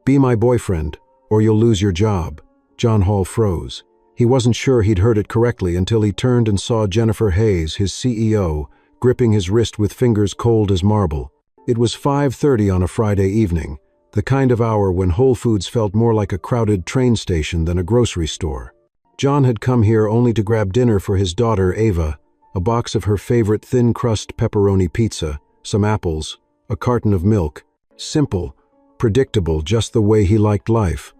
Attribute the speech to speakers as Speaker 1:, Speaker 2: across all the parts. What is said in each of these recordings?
Speaker 1: "Be my boyfriend, or you'll lose your job." John Hall froze. He wasn't sure he'd heard it correctly until he turned and saw Jennifer Hayes, his CEO, gripping his wrist with fingers cold as marble. It was 5:30 on a Friday evening, the kind of hour when Whole Foods felt more like a crowded train station than a grocery store. John had come here only to grab dinner for his daughter, Ava, a box of her favorite thin-crust pepperoni pizza, some apples, a carton of milk. Simple, predictable, just the way he liked life.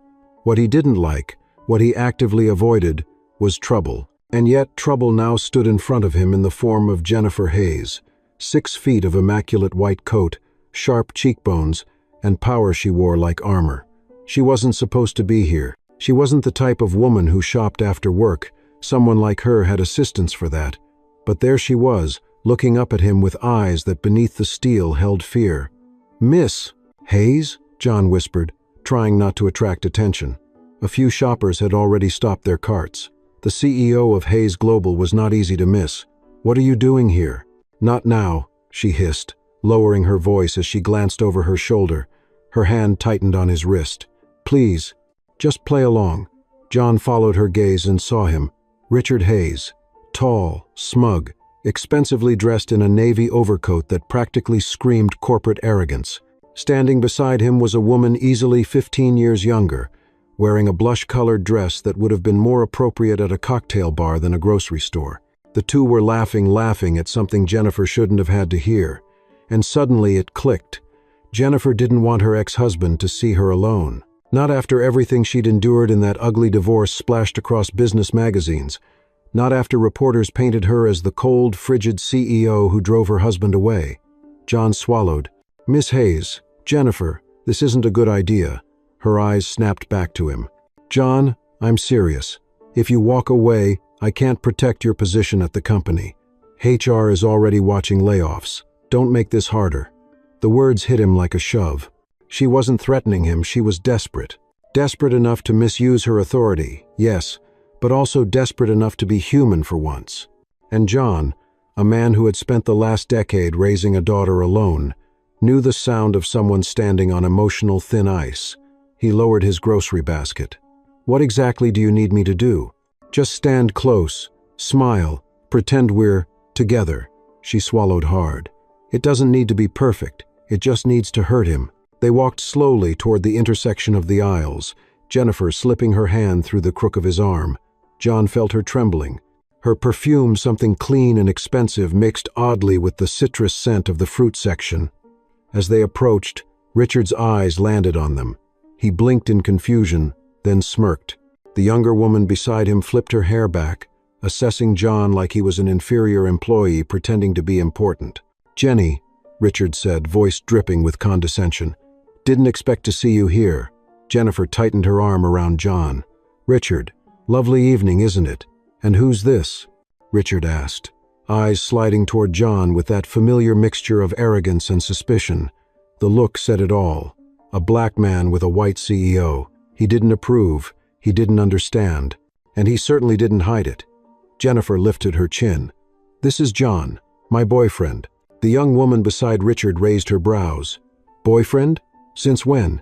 Speaker 1: What he didn't like, what he actively avoided, was trouble. And yet trouble now stood in front of him in the form of Jennifer Hayes, 6 feet of immaculate white coat, sharp cheekbones, and power she wore like armor. She wasn't supposed to be here. She wasn't the type of woman who shopped after work. Someone like her had assistants for that. But there she was, looking up at him with eyes that beneath the steel held fear. "Miss Hayes?" John whispered, trying not to attract attention. A few shoppers had already stopped their carts. The CEO of Hayes Global was not easy to miss. "What are you doing here?" "Not now," she hissed, lowering her voice as she glanced over her shoulder. Her hand tightened on his wrist. "Please, just play along." John followed her gaze and saw him. Richard Hayes, tall, smug, expensively dressed in a navy overcoat that practically screamed corporate arrogance. Standing beside him was a woman easily 15 years younger, wearing a blush-colored dress that would have been more appropriate at a cocktail bar than a grocery store. The two were laughing at something Jennifer shouldn't have had to hear. And suddenly it clicked. Jennifer didn't want her ex-husband to see her alone. Not after everything she'd endured in that ugly divorce splashed across business magazines. Not after reporters painted her as the cold, frigid CEO who drove her husband away. John swallowed. "Miss Hayes, Jennifer, this isn't a good idea." Her eyes snapped back to him. "John, I'm serious. If you walk away, I can't protect your position at the company. HR is already watching layoffs. Don't make this harder." The words hit him like a shove. She wasn't threatening him, she was desperate. Desperate enough to misuse her authority, yes, but also desperate enough to be human for once. And John, a man who had spent the last decade raising a daughter alone, knew the sound of someone standing on emotional thin ice. He lowered his grocery basket. "What exactly do you need me to do?" "Just stand close, smile, pretend we're together." She swallowed hard. "It doesn't need to be perfect, it just needs to hurt him." They walked slowly toward the intersection of the aisles, Jennifer slipping her hand through the crook of his arm. John felt her trembling. Her perfume, something clean and expensive, mixed oddly with the citrus scent of the fruit section. As they approached, Richard's eyes landed on them. He blinked in confusion, then smirked. The younger woman beside him flipped her hair back, assessing John like he was an inferior employee pretending to be important. "Jenny," Richard said, voice dripping with condescension. "Didn't expect to see you here." Jennifer tightened her arm around John. "Richard, lovely evening, isn't it? And who's this?" Richard asked, eyes sliding toward John with that familiar mixture of arrogance and suspicion. The look said it all. A black man with a white CEO. He didn't approve, he didn't understand, and he certainly didn't hide it. Jennifer lifted her chin. "This is John, my boyfriend." The young woman beside Richard raised her brows. "Boyfriend? Since when?"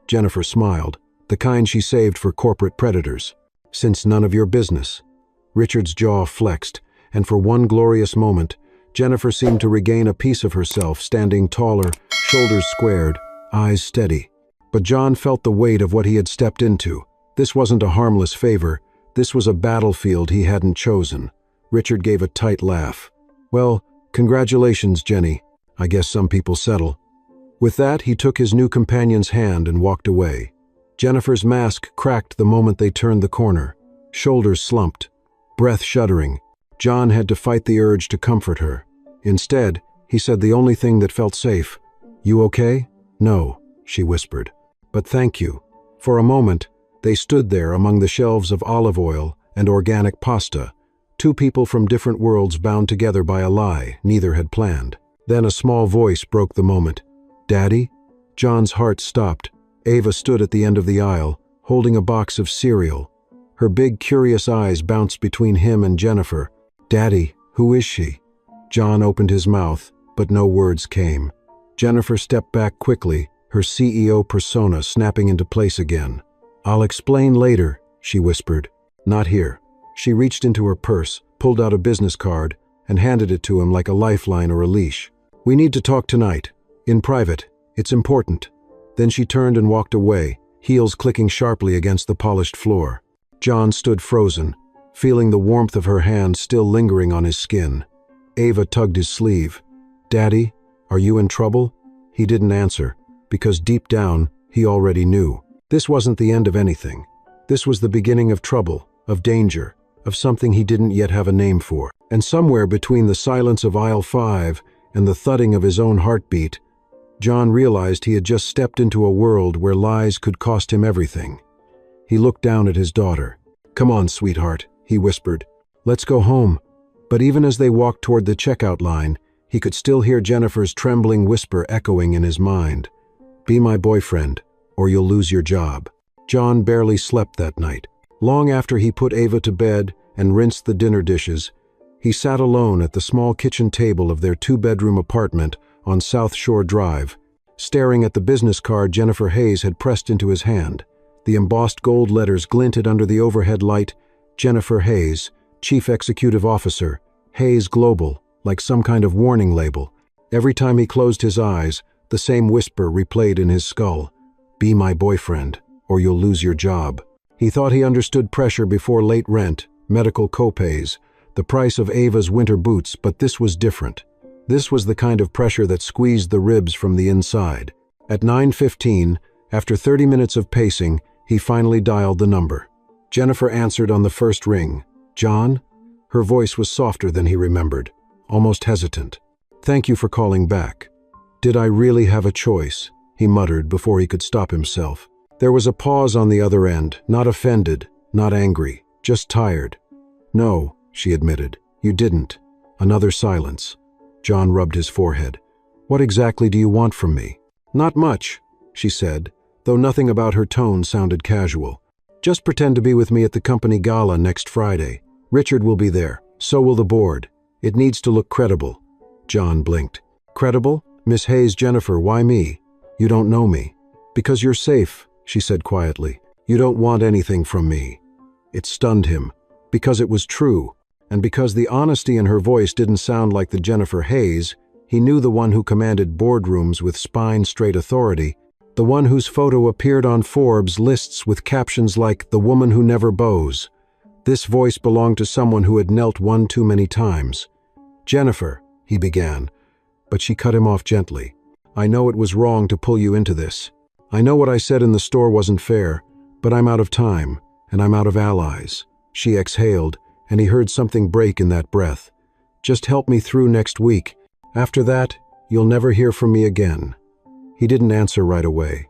Speaker 1: Jennifer smiled, the kind she saved for corporate predators. "Since none of your business." Richard's jaw flexed, and for one glorious moment, Jennifer seemed to regain a piece of herself, standing taller, shoulders squared, eyes steady. But John felt the weight of what he had stepped into. This wasn't a harmless favor. This was a battlefield he hadn't chosen. Richard gave a tight laugh. "Well, congratulations, Jenny. I guess some people settle." With that, he took his new companion's hand and walked away. Jennifer's mask cracked the moment they turned the corner. Shoulders slumped, breath shuddering. John had to fight the urge to comfort her. Instead, he said the only thing that felt safe. "You okay?" "No," she whispered. "But thank you." For a moment, they stood there among the shelves of olive oil and organic pasta, two people from different worlds bound together by a lie neither had planned. Then a small voice broke the moment. "Daddy?" John's heart stopped. Ava stood at the end of the aisle, holding a box of cereal. Her big, curious eyes bounced between him and Jennifer. "Daddy, who is she?" John opened his mouth, but no words came. Jennifer stepped back quickly, her CEO persona snapping into place again. "I'll explain later," she whispered. "Not here." She reached into her purse, pulled out a business card, and handed it to him like a lifeline or a leash. "We need to talk tonight. In private. It's important." Then she turned and walked away, heels clicking sharply against the polished floor. John stood frozen, feeling the warmth of her hand still lingering on his skin. Ava tugged his sleeve. "Daddy, are you in trouble?" He didn't answer, because deep down, he already knew. This wasn't the end of anything. This was the beginning of trouble, of danger, of something he didn't yet have a name for. And somewhere between the silence of aisle 5 and the thudding of his own heartbeat, John realized he had just stepped into a world where lies could cost him everything. He looked down at his daughter. "Come on, sweetheart," he whispered. "Let's go home." But even as they walked toward the checkout line, he could still hear Jennifer's trembling whisper echoing in his mind. "Be my boyfriend, or you'll lose your job." John barely slept that night. Long after he put Ava to bed and rinsed the dinner dishes, he sat alone at the small kitchen table of their 2-bedroom apartment on South Shore Drive, staring at the business card Jennifer Hayes had pressed into his hand. The embossed gold letters glinted under the overhead light. Jennifer Hayes, Chief Executive Officer, Hayes Global, like some kind of warning label. Every time he closed his eyes, the same whisper replayed in his skull. "Be my boyfriend, or you'll lose your job." He thought he understood pressure before late rent, medical copays, the price of Ava's winter boots, but this was different. This was the kind of pressure that squeezed the ribs from the inside. At 9:15, after 30 minutes of pacing, he finally dialed the number. Jennifer answered on the first ring. "John?" Her voice was softer than he remembered, almost hesitant. "Thank you for calling back." "Did I really have a choice?" he muttered before he could stop himself. There was a pause on the other end, not offended, not angry, just tired. "No," she admitted, "you didn't." Another silence. John rubbed his forehead. "What exactly do you want from me?" "Not much," she said, though nothing about her tone sounded casual. "Just pretend to be with me at the company gala next Friday. Richard will be there. So will the board. It needs to look credible." John blinked. "Credible? Miss Hayes, Jennifer, why me? You don't know me." "Because you're safe," she said quietly. "You don't want anything from me." It stunned him, because it was true, and because the honesty in her voice didn't sound like the Jennifer Hayes. He knew the one who commanded boardrooms with spine-straight authority, the one whose photo appeared on Forbes lists with captions like "the woman who never bows." This voice belonged to someone who had knelt one too many times. "Jennifer," he began, but she cut him off gently. "I know it was wrong to pull you into this. I know what I said in the store wasn't fair, but I'm out of time, and I'm out of allies." She exhaled, and he heard something break in that breath. "Just help me through next week. After that, you'll never hear from me again." He didn't answer right away.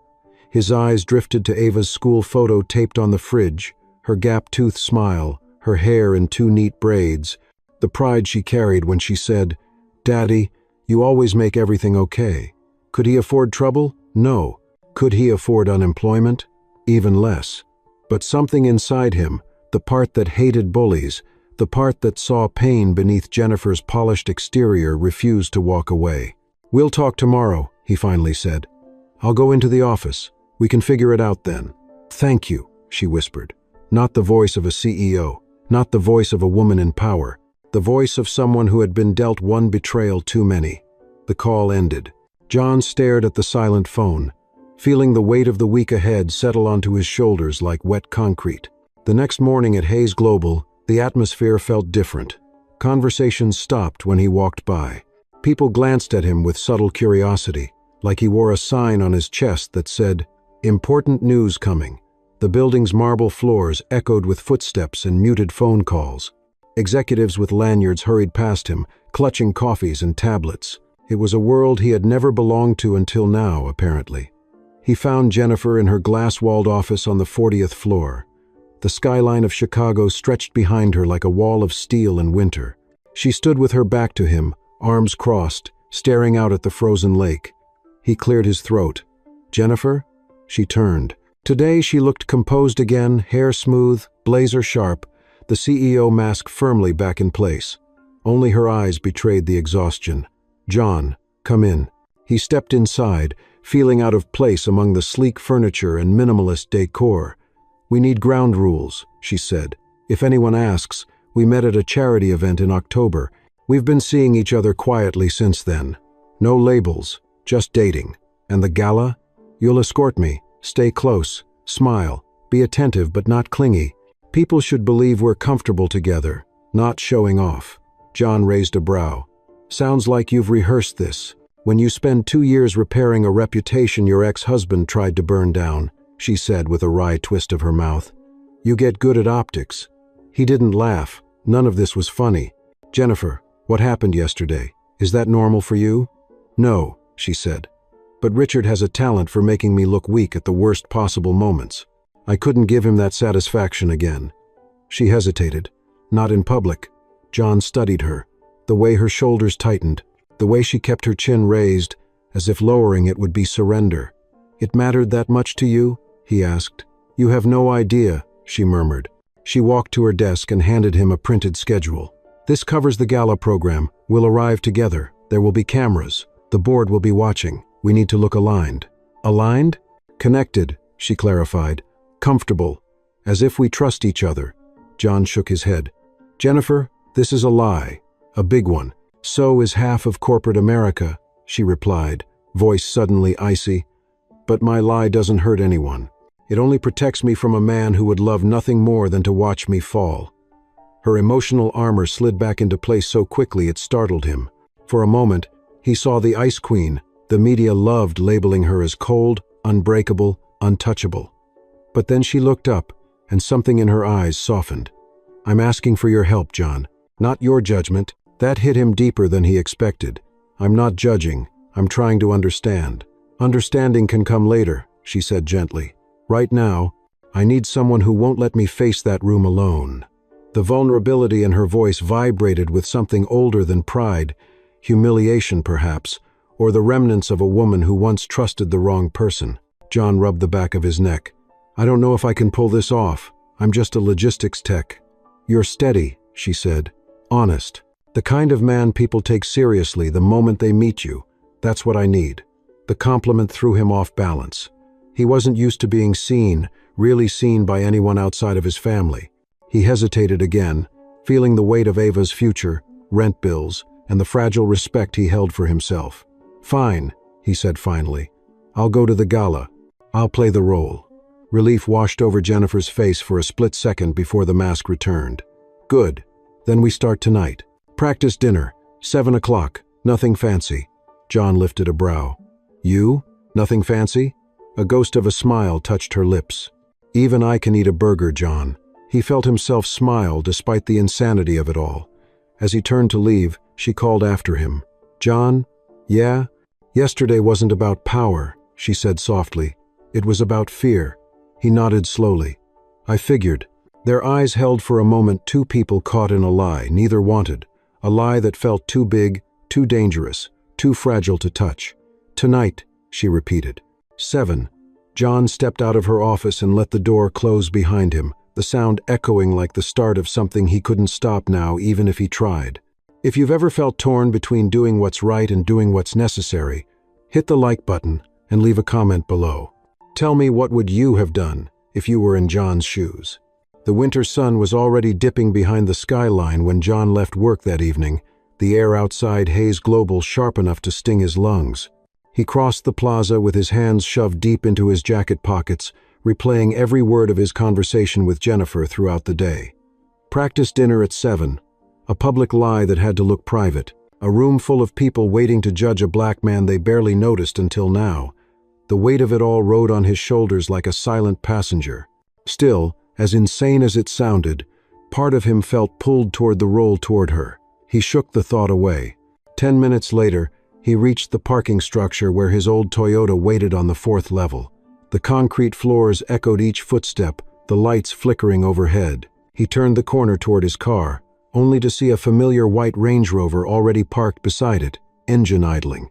Speaker 1: His eyes drifted to Ava's school photo taped on the fridge, her gap-toothed smile, her hair in 2 neat braids, the pride she carried when she said, "Daddy, you always make everything okay." Could he afford trouble? No. Could he afford unemployment? Even less. But something inside him, the part that hated bullies, the part that saw pain beneath Jennifer's polished exterior, refused to walk away. "We'll talk tomorrow," he finally said. "I'll go into the office. We can figure it out then." "Thank you," she whispered. Not the voice of a CEO, not the voice of a woman in power, the voice of someone who had been dealt one betrayal too many. The call ended. John stared at the silent phone, feeling the weight of the week ahead settle onto his shoulders like wet concrete. The next morning at Hayes Global, the atmosphere felt different. Conversations stopped when he walked by. People glanced at him with subtle curiosity, like he wore a sign on his chest that said, "Important news coming." The building's marble floors echoed with footsteps and muted phone calls. Executives with lanyards hurried past him, clutching coffees and tablets. It was a world he had never belonged to until now, apparently. He found Jennifer in her glass-walled office on the 40th floor. The skyline of Chicago stretched behind her like a wall of steel in winter. She stood with her back to him, arms crossed, staring out at the frozen lake. He cleared his throat. "Jennifer?" She turned. Today she looked composed again, hair smooth, blazer sharp, the CEO mask firmly back in place. Only her eyes betrayed the exhaustion. "John, come in." He stepped inside, feeling out of place among the sleek furniture and minimalist decor. "We need ground rules," she said. "If anyone asks, we met at a charity event in October. We've been seeing each other quietly since then. No labels, just dating. And the gala? You'll escort me. Stay close. Smile. Be attentive but not clingy. People should believe we're comfortable together, not showing off." John raised a brow. "Sounds like you've rehearsed this. When you spend 2 years repairing a reputation your ex-husband tried to burn down," she said with a wry twist of her mouth. "You get good at optics." He didn't laugh. None of this was funny. "Jennifer, what happened yesterday? Is that normal for you?" "No," she said. "But Richard has a talent for making me look weak at the worst possible moments. I couldn't give him that satisfaction again." She hesitated. Not in public. John studied her. The way her shoulders tightened. The way she kept her chin raised, as if lowering it would be surrender. "It mattered that much to you?" he asked. "You have no idea," she murmured. She walked to her desk and handed him a printed schedule. "This covers the gala program. We'll arrive together. There will be cameras. The board will be watching. We need to look aligned." "Aligned?" "Connected," she clarified. "Comfortable. As if we trust each other." John shook his head. "Jennifer, this is a lie. A big one. So is half of corporate America," she replied, voice suddenly icy. "But my lie doesn't hurt anyone. It only protects me from a man who would love nothing more than to watch me fall." Her emotional armor slid back into place so quickly it startled him. For a moment, he saw the Ice Queen. The media loved labeling her as cold, unbreakable, untouchable. But then she looked up, and something in her eyes softened. "I'm asking for your help, John. Not your judgment." That hit him deeper than he expected. "I'm not judging. I'm trying to understand." "Understanding can come later," she said gently. "Right now, I need someone who won't let me face that room alone." The vulnerability in her voice vibrated with something older than pride, humiliation perhaps, or the remnants of a woman who once trusted the wrong person. John rubbed the back of his neck. "I don't know if I can pull this off. I'm just a logistics tech." "You're steady," she said. "Honest. The kind of man people take seriously the moment they meet you. That's what I need." The compliment threw him off balance. He wasn't used to being seen, really seen by anyone outside of his family. He hesitated again, feeling the weight of Ava's future, rent bills, and the fragile respect he held for himself. "Fine," he said finally. "I'll go to the gala. I'll play the role." Relief washed over Jennifer's face for a split second before the mask returned. "Good. Then we start tonight. Practice dinner, 7 o'clock, nothing fancy." John lifted a brow. "You? Nothing fancy?" A ghost of a smile touched her lips. "Even I can eat a burger, John." He felt himself smile despite the insanity of it all. As he turned to leave, she called after him. "John? Yeah? Yesterday wasn't about power," she said softly. "It was about fear." He nodded slowly. "I figured." Their eyes held for a moment two people caught in a lie neither wanted. A lie that felt too big, too dangerous, too fragile to touch. "Tonight," she repeated. 7. John stepped out of her office and let the door close behind him, the sound echoing like the start of something he couldn't stop now even if he tried. If you've ever felt torn between doing what's right and doing what's necessary, hit the like button and leave a comment below. Tell me, what would you have done if you were in John's shoes? The winter sun was already dipping behind the skyline when John left work that evening, the air outside haze global sharp enough to sting his lungs. He crossed the plaza with his hands shoved deep into his jacket pockets, replaying every word of his conversation with Jennifer throughout the day. Practice dinner at 7. A public lie that had to look private. A room full of people waiting to judge a black man they barely noticed until now. The weight of it all rode on his shoulders like a silent passenger. Still, as insane as it sounded, part of him felt pulled toward the role toward her. He shook the thought away. 10 minutes later, he reached the parking structure where his old Toyota waited on the 4th level. The concrete floors echoed each footstep, the lights flickering overhead. He turned the corner toward his car, only to see a familiar white Range Rover already parked beside it, engine idling.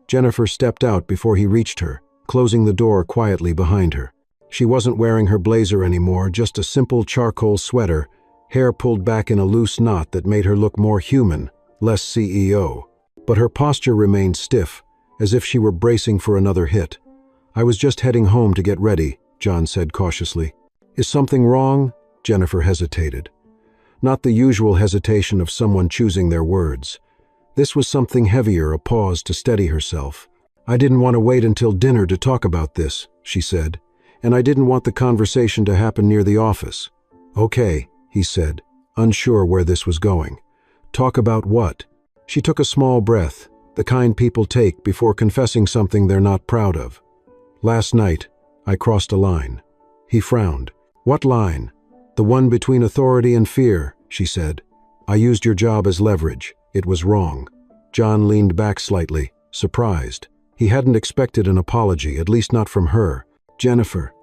Speaker 1: Jennifer stepped out before he reached her, closing the door quietly behind her. She wasn't wearing her blazer anymore, just a simple charcoal sweater, hair pulled back in a loose knot that made her look more human, less CEO. But her posture remained stiff, as if she were bracing for another hit. "I was just heading home to get ready," John said cautiously. "Is something wrong?" Jennifer hesitated. Not the usual hesitation of someone choosing their words. This was something heavier, a pause to steady herself. "I didn't want to wait until dinner to talk about this," she said, "and I didn't want the conversation to happen near the office." "Okay," he said, unsure where this was going. "Talk about what?" She took a small breath, the kind people take before confessing something they're not proud of. "Last night, I crossed a line." He frowned. "What line?" "The one between authority and fear," she said. "I used your job as leverage. It was wrong." John leaned back slightly, surprised. He hadn't expected an apology, at least not from her. "Jennifer,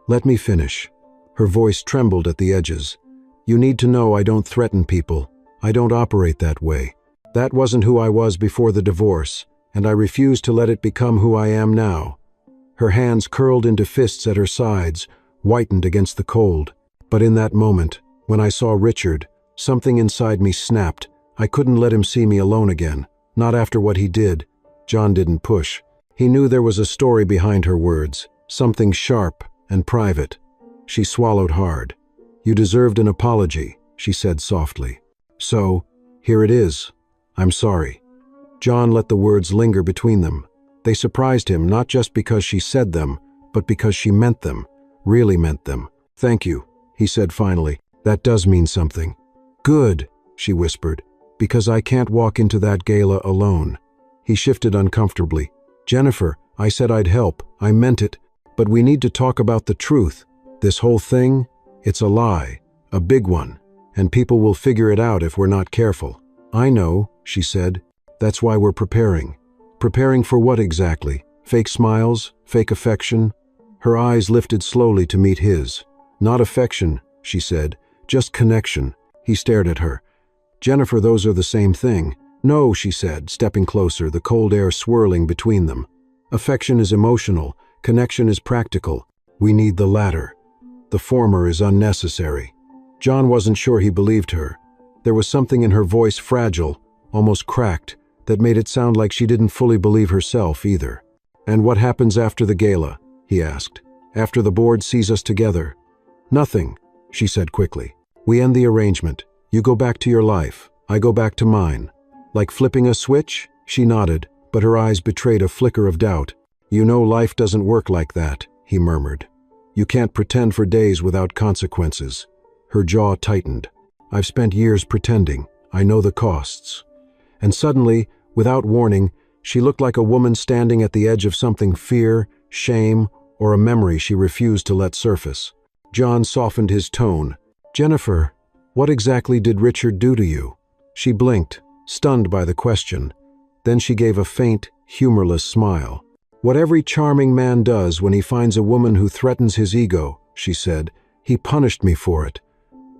Speaker 1: let me finish." Her voice trembled at the edges. "You need to know I don't threaten people. I don't operate that way. That wasn't who I was before the divorce, and I refuse to let it become who I am now." Her hands curled into fists at her sides, whitened against the cold. "But in that moment, when I saw Richard, something inside me snapped. I couldn't let him see me alone again, not after what he did." John didn't push. He knew there was a story behind her words, something sharp and private. She swallowed hard. "You deserved an apology," she said softly. "So, here it is. I'm sorry." John let the words linger between them. They surprised him not just because she said them, but because she meant them, really meant them. "Thank you," he said finally. "That does mean something." "Good," she whispered, "because I can't walk into that gala alone." He shifted uncomfortably. "Jennifer, I said I'd help. I meant it. But we need to talk about the truth. This whole thing, it's a lie, a big one, and people will figure it out if we're not careful." "I know," she said. "That's why we're preparing." "Preparing for what exactly? Fake smiles? Fake affection?" Her eyes lifted slowly to meet his. "Not affection," she said, "just connection." He stared at her. "Jennifer, those are the same thing." "No," she said, stepping closer, the cold air swirling between them. "Affection is emotional. Connection is practical. We need the latter. The former is unnecessary." John wasn't sure he believed her. There was something in her voice, fragile, almost cracked, that made it sound like she didn't fully believe herself either. "And what happens after the gala?" he asked. "After the board sees us together?" "Nothing," she said quickly. "We end the arrangement. You go back to your life. I go back to mine." "Like flipping a switch?" She nodded, but her eyes betrayed a flicker of doubt. "You know life doesn't work like that," he murmured. "You can't pretend for days without consequences." Her jaw tightened. "I've spent years pretending. I know the costs." And suddenly, without warning, she looked like a woman standing at the edge of something, fear, shame, or a memory she refused to let surface. John softened his tone. "Jennifer, what exactly did Richard do to you?" She blinked, stunned by the question. Then she gave a faint, humorless smile. "What every charming man does when he finds a woman who threatens his ego," she said. "He punished me for it."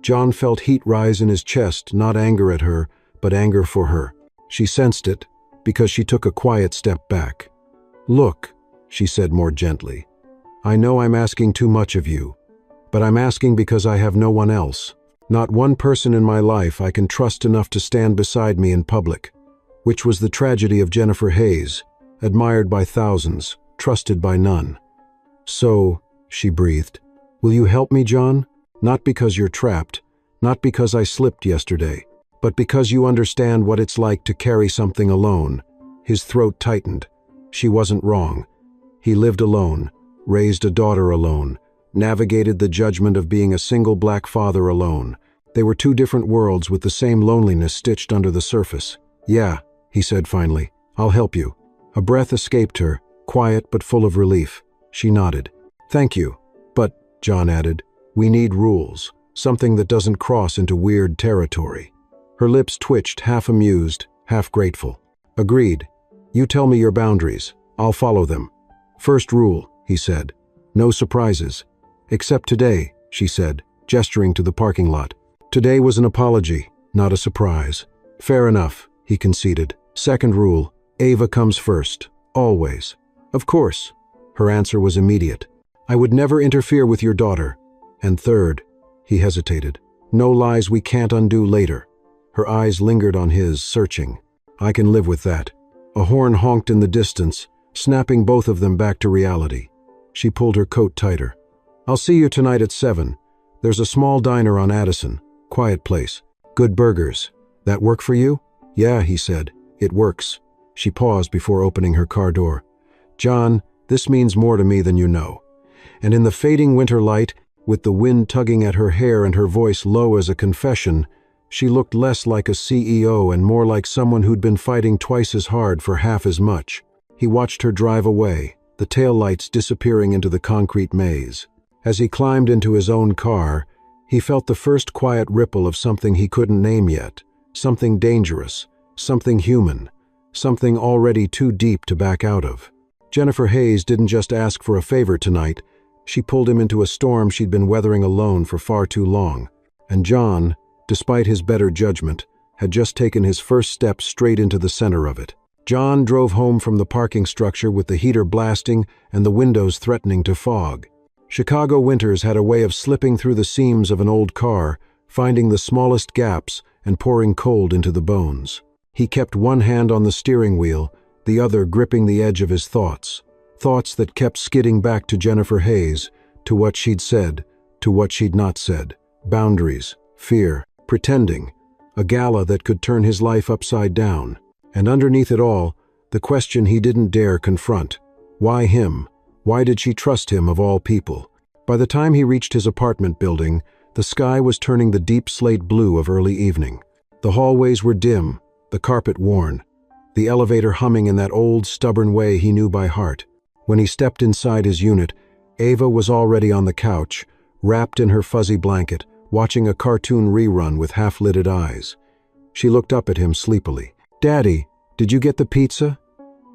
Speaker 1: John felt heat rise in his chest, not anger at her, but anger for her. She sensed it, because she took a quiet step back. "Look," she said more gently, "I know I'm asking too much of you, but I'm asking because I have no one else. Not one person in my life I can trust enough to stand beside me in public." Which was the tragedy of Jennifer Hayes, admired by thousands, trusted by none. "So," she breathed, "will you help me, John? Not because you're trapped, not because I slipped yesterday, but because you understand what it's like to carry something alone." His throat tightened. She wasn't wrong. He lived alone, raised a daughter alone, navigated the judgment of being a single black father alone. They were two different worlds with the same loneliness stitched under the surface. "Yeah," he said finally, "I'll help you." A breath escaped her, quiet but full of relief. She nodded. "Thank you. But," John added, "we need rules, something that doesn't cross into weird territory." Her lips twitched, half amused, half grateful. "Agreed. You tell me your boundaries. I'll follow them." "First rule," he said, "no surprises." "Except today," she said, gesturing to the parking lot. "Today was an apology, not a surprise." "Fair enough," he conceded. "Second rule, Ava comes first, always." "Of course." Her answer was immediate. "I would never interfere with your daughter." "And third," he hesitated, "no lies we can't undo later." Her eyes lingered on his, searching. "I can live with that." A horn honked in the distance, snapping both of them back to reality. She pulled her coat tighter. "I'll see you tonight at 7. There's a small diner on Addison. Quiet place. Good burgers. That work for you?" "Yeah," he said. "It works." She paused before opening her car door. "John, this means more to me than you know." And in the fading winter light, with the wind tugging at her hair and her voice low as a confession, she looked less like a CEO and more like someone who'd been fighting twice as hard for half as much. He watched her drive away, the taillights disappearing into the concrete maze. As he climbed into his own car, he felt the first quiet ripple of something he couldn't name yet, something dangerous, something human, something already too deep to back out of. Jennifer Hayes didn't just ask for a favor tonight, she pulled him into a storm she'd been weathering alone for far too long. And John, despite his better judgment, had just taken his first step straight into the center of it. John drove home from the parking structure with the heater blasting and the windows threatening to fog. Chicago winters had a way of slipping through the seams of an old car, finding the smallest gaps and pouring cold into the bones. He kept one hand on the steering wheel, the other gripping the edge of his thoughts. Thoughts that kept skidding back to Jennifer Hayes, to what she'd said, to what she'd not said. Boundaries, fear, pretending, a gala that could turn his life upside down. And underneath it all, the question he didn't dare confront. Why him? Why did she trust him of all people? By the time he reached his apartment building, the sky was turning the deep slate blue of early evening. The hallways were dim, the carpet worn, the elevator humming in that old, stubborn way he knew by heart. When he stepped inside his unit, Ava was already on the couch, wrapped in her fuzzy blanket, watching a cartoon rerun with half-lidded eyes. She looked up at him sleepily. "Daddy, did you get the pizza?"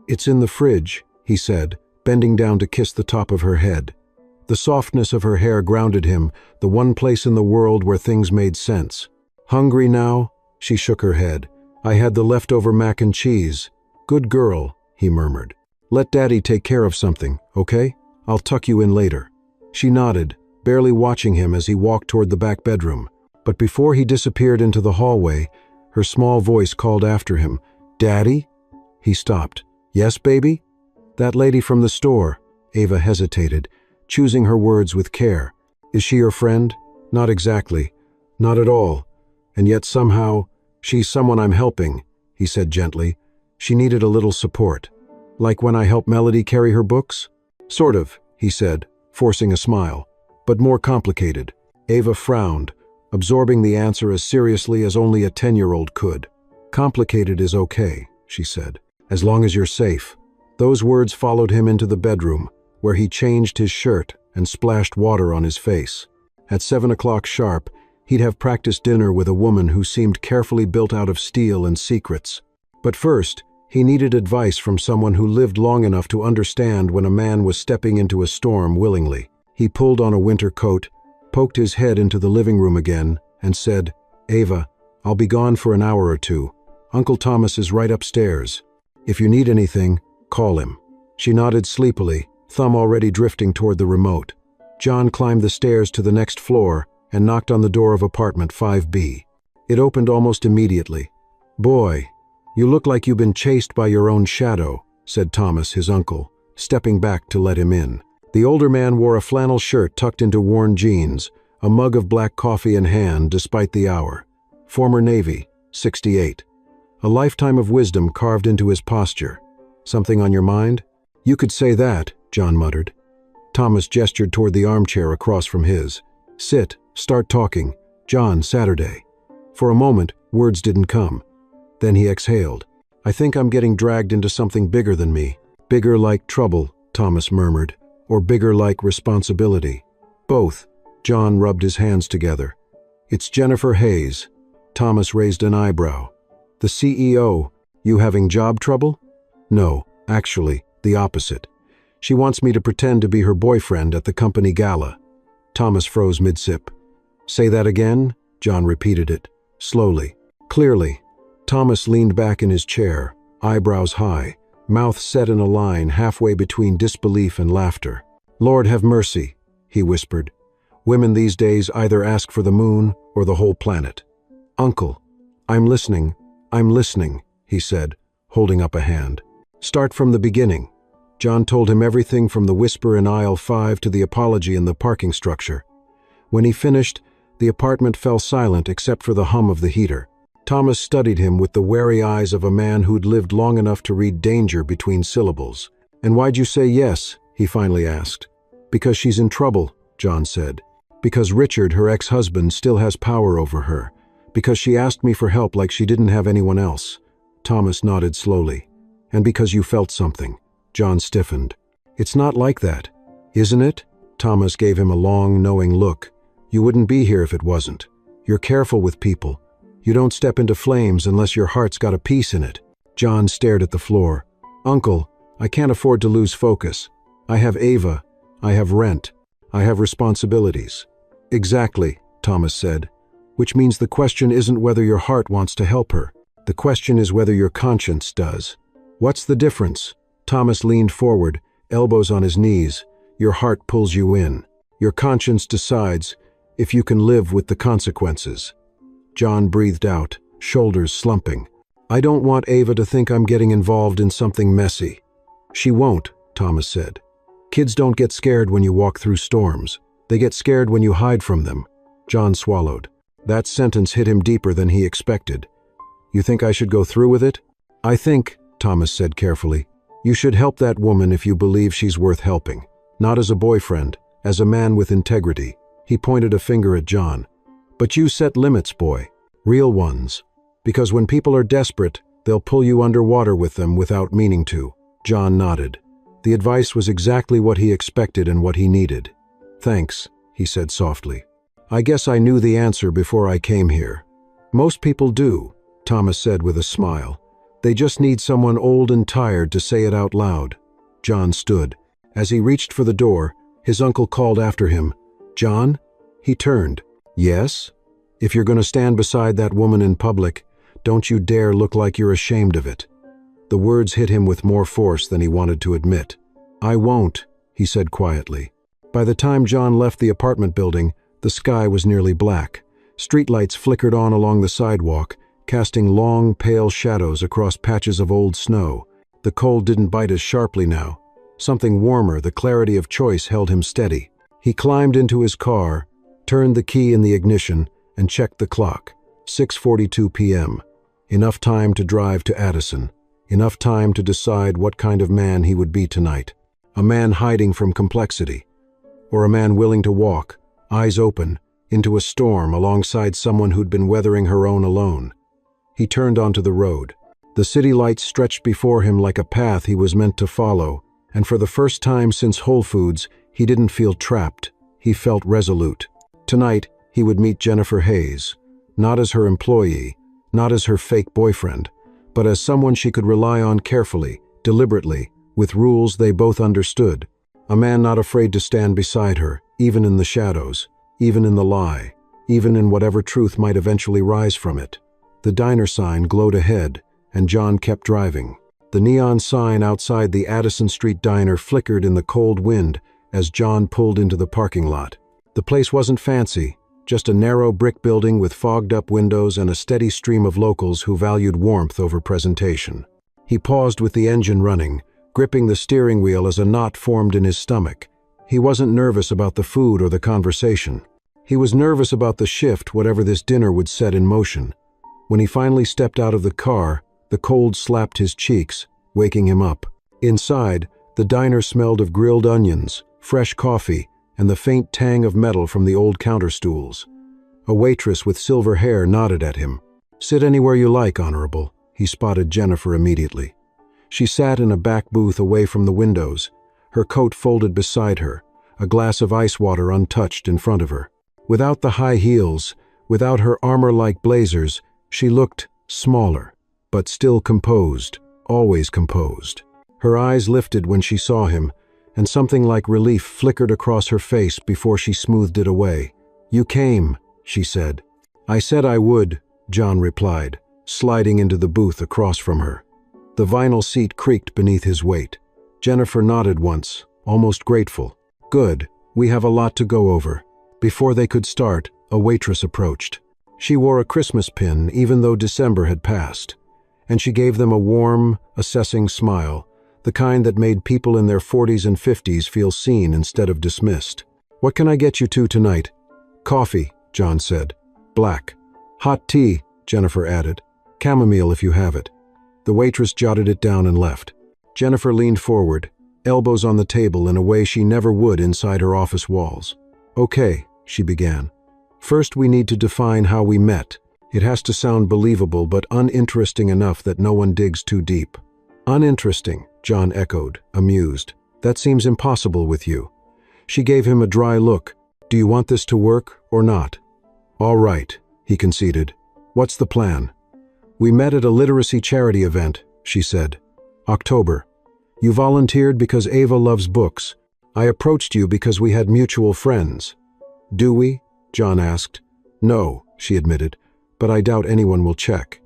Speaker 1: "It's in the fridge," he said, bending down to kiss the top of her head. The softness of her hair grounded him, the one place in the world where things made sense. "Hungry now?" She shook her head. "I had the leftover mac and cheese." "Good girl," he murmured. "Let Daddy take care of something, okay? I'll tuck you in later." She nodded, barely watching him as he walked toward the back bedroom. But before he disappeared into the hallway, her small voice called after him, "Daddy?" He stopped. "Yes, baby?" "That lady from the store." Ava hesitated, choosing her words with care. "Is she your friend?" "Not exactly. Not at all. And yet somehow, she's someone I'm helping," he said gently. "She needed a little support. Like when I help Melody carry her books?" "Sort of," he said, forcing a smile. "But more complicated." Ava frowned, absorbing the answer as seriously as only a 10-year-old could. "Complicated is okay," she said, "as long as you're safe." Those words followed him into the bedroom, where he changed his shirt and splashed water on his face. At 7 o'clock sharp, he'd have practiced dinner with a woman who seemed carefully built out of steel and secrets. But first, he needed advice from someone who lived long enough to understand when a man was stepping into a storm willingly. He pulled on a winter coat, poked his head into the living room again, and said, "Ava, I'll be gone for an hour or two. Uncle Thomas is right upstairs. If you need anything, call him." She nodded sleepily, thumb already drifting toward the remote. John climbed the stairs to the next floor and knocked on the door of apartment 5B. It opened almost immediately. "Boy, you look like you've been chased by your own shadow," said Thomas, his uncle, stepping back to let him in. The older man wore a flannel shirt tucked into worn jeans, a mug of black coffee in hand despite the hour. Former Navy, 68. A lifetime of wisdom carved into his posture. "Something on your mind?" "You could say that," John muttered. Thomas gestured toward the armchair across from his. "Sit, start talking. John, Saturday." For a moment, words didn't come. Then he exhaled. "I think I'm getting dragged into something bigger than me." "Bigger like trouble," Thomas murmured, "or bigger like responsibility?" "Both." John rubbed his hands together. "It's Jennifer Hayes." Thomas raised an eyebrow. "The CEO. You having job trouble?" "No, actually, the opposite. She wants me to pretend to be her boyfriend at the company gala." Thomas froze mid-sip. "Say that again?" John repeated it, slowly, clearly. Thomas leaned back in his chair, eyebrows high, mouth set in a line halfway between disbelief and laughter. "Lord have mercy," he whispered. "Women these days either ask for the moon or the whole planet." "Uncle, I'm listening, he said, holding up a hand. "Start from the beginning." John told him everything from the whisper in aisle 5 to the apology in the parking structure. When he finished, the apartment fell silent except for the hum of the heater. Thomas studied him with the wary eyes of a man who'd lived long enough to read danger between syllables. "And why'd you say yes?" he finally asked. "Because she's in trouble," John said. "Because Richard, her ex-husband, still has power over her. Because she asked me for help like she didn't have anyone else." Thomas nodded slowly. "And because you felt something." John stiffened. "It's not like that, isn't it?" Thomas gave him a long, knowing look. "You wouldn't be here if it wasn't. You're careful with people. You don't step into flames unless your heart's got a piece in it." John stared at the floor. "Uncle, I can't afford to lose focus. I have Ava. I have rent. I have responsibilities." "Exactly," Thomas said. "Which means the question isn't whether your heart wants to help her. The question is whether your conscience does." "What's the difference?" Thomas leaned forward, elbows on his knees. "Your heart pulls you in. Your conscience decides if you can live with the consequences." John breathed out, shoulders slumping. "I don't want Ava to think I'm getting involved in something messy." "She won't," Thomas said. "Kids don't get scared when you walk through storms. They get scared when you hide from them." John swallowed. That sentence hit him deeper than he expected. "You think I should go through with it?" "I think," Thomas said carefully, "you should help that woman if you believe she's worth helping. Not as a boyfriend, as a man with integrity." He pointed a finger at John. "But you set limits, boy. Real ones. Because when people are desperate, they'll pull you underwater with them without meaning to." John nodded. The advice was exactly what he expected and what he needed. "Thanks," he said softly. "I guess I knew the answer before I came here." "Most people do," Thomas said with a smile. "They just need someone old and tired to say it out loud." John stood. As he reached for the door, his uncle called after him, "John?" He turned. "Yes? If you're going to stand beside that woman in public, don't you dare look like you're ashamed of it." The words hit him with more force than he wanted to admit. "I won't," he said quietly. By the time John left the apartment building, the sky was nearly black. Streetlights flickered on along the sidewalk, casting long, pale shadows across patches of old snow. The cold didn't bite as sharply now. Something warmer, the clarity of choice, held him steady. He climbed into his car, turned the key in the ignition, and checked the clock. 6:42 p.m. Enough time to drive to Addison. Enough time to decide what kind of man he would be tonight. A man hiding from complexity. Or a man willing to walk, eyes open, into a storm alongside someone who'd been weathering her own alone. He turned onto the road. The city lights stretched before him like a path he was meant to follow, and for the first time since Whole Foods, he didn't feel trapped. He felt resolute. Tonight, he would meet Jennifer Hayes, not as her employee, not as her fake boyfriend, but as someone she could rely on carefully, deliberately, with rules they both understood. A man not afraid to stand beside her, even in the shadows, even in the lie, even in whatever truth might eventually rise from it. The diner sign glowed ahead, and John kept driving. The neon sign outside the Addison Street diner flickered in the cold wind as John pulled into the parking lot. The place wasn't fancy, just a narrow brick building with fogged-up windows and a steady stream of locals who valued warmth over presentation. He paused with the engine running, gripping the steering wheel as a knot formed in his stomach. He wasn't nervous about the food or the conversation. He was nervous about the shift whatever this dinner would set in motion. When he finally stepped out of the car, the cold slapped his cheeks, waking him up. Inside, the diner smelled of grilled onions, fresh coffee, and the faint tang of metal from the old counter stools. A waitress with silver hair nodded at him. "Sit anywhere you like, Honorable." He spotted Jennifer immediately. She sat in a back booth away from the windows, her coat folded beside her, a glass of ice water untouched in front of her. Without the high heels, without her armor-like blazers, she looked smaller, but still composed, always composed. Her eyes lifted when she saw him, and something like relief flickered across her face before she smoothed it away. "You came," she said. "I said I would," John replied, sliding into the booth across from her. The vinyl seat creaked beneath his weight. Jennifer nodded once, almost grateful. "Good, we have a lot to go over." Before they could start, a waitress approached. She wore a Christmas pin even though December had passed, and she gave them a warm, assessing smile, the kind that made people in their 40s and 50s feel seen instead of dismissed. "What can I get you two tonight?" "Coffee," John said. "Black." "Hot tea," Jennifer added. "Chamomile if you have it." The waitress jotted it down and left. Jennifer leaned forward, elbows on the table in a way she never would inside her office walls. "Okay," she began. "First we need to define how we met. It has to sound believable but uninteresting enough that no one digs too deep." "Uninteresting," John echoed, amused. "That seems impossible with you." She gave him a dry look. "Do you want this to work or not?" "All right," he conceded. "What's the plan?" "We met at a literacy charity event," she said. "October. You volunteered because Ava loves books. I approached you because we had mutual friends." "Do we?" John asked. "No," she admitted, "but I doubt anyone will check."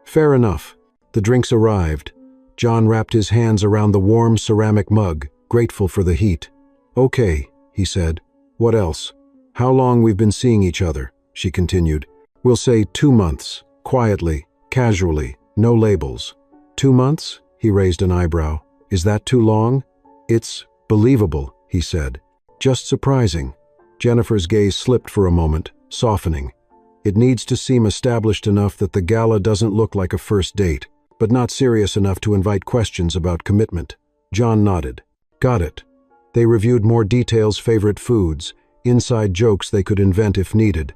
Speaker 1: "Fair enough." The drinks arrived. John wrapped his hands around the warm ceramic mug, grateful for the heat. "Okay," he said. "What else?" "How long we've been seeing each other," she continued. "We'll say 2 months, quietly, casually, no labels." 2 months? He raised an eyebrow. "Is that too long?" "It's believable," he said. "Just surprising." Jennifer's gaze slipped for a moment, softening. "It needs to seem established enough that the gala doesn't look like a first date, but not serious enough to invite questions about commitment." John nodded. "Got it." They reviewed more details: favorite foods, inside jokes they could invent if needed,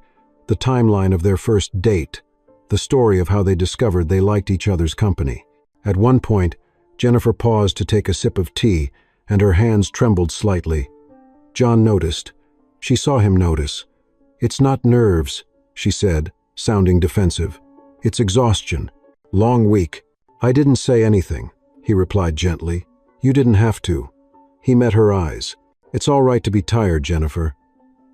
Speaker 1: the timeline of their first date, the story of how they discovered they liked each other's company. At one point, Jennifer paused to take a sip of tea, and her hands trembled slightly. John noticed. She saw him notice. "It's not nerves," she said, sounding defensive. "It's exhaustion. Long week." "I didn't say anything," he replied gently. "You didn't have to." He met her eyes. "It's all right to be tired, Jennifer."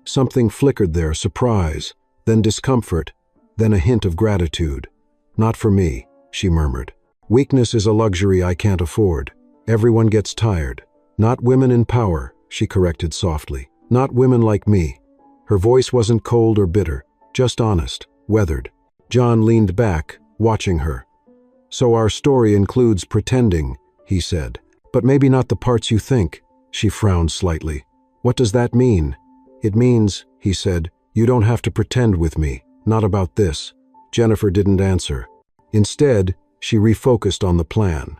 Speaker 1: Something flickered there, surprise, then discomfort, then a hint of gratitude. "Not for me," she murmured. "Weakness is a luxury I can't afford. Everyone gets tired. Not women in power," she corrected softly. "Not women like me." Her voice wasn't cold or bitter, just honest, weathered. John leaned back, watching her. "So our story includes pretending," he said. "But maybe not the parts you think." She frowned slightly. "What does that mean?" "It means," he said, "you don't have to pretend with me. Not about this." Jennifer didn't answer. Instead, she refocused on the plan.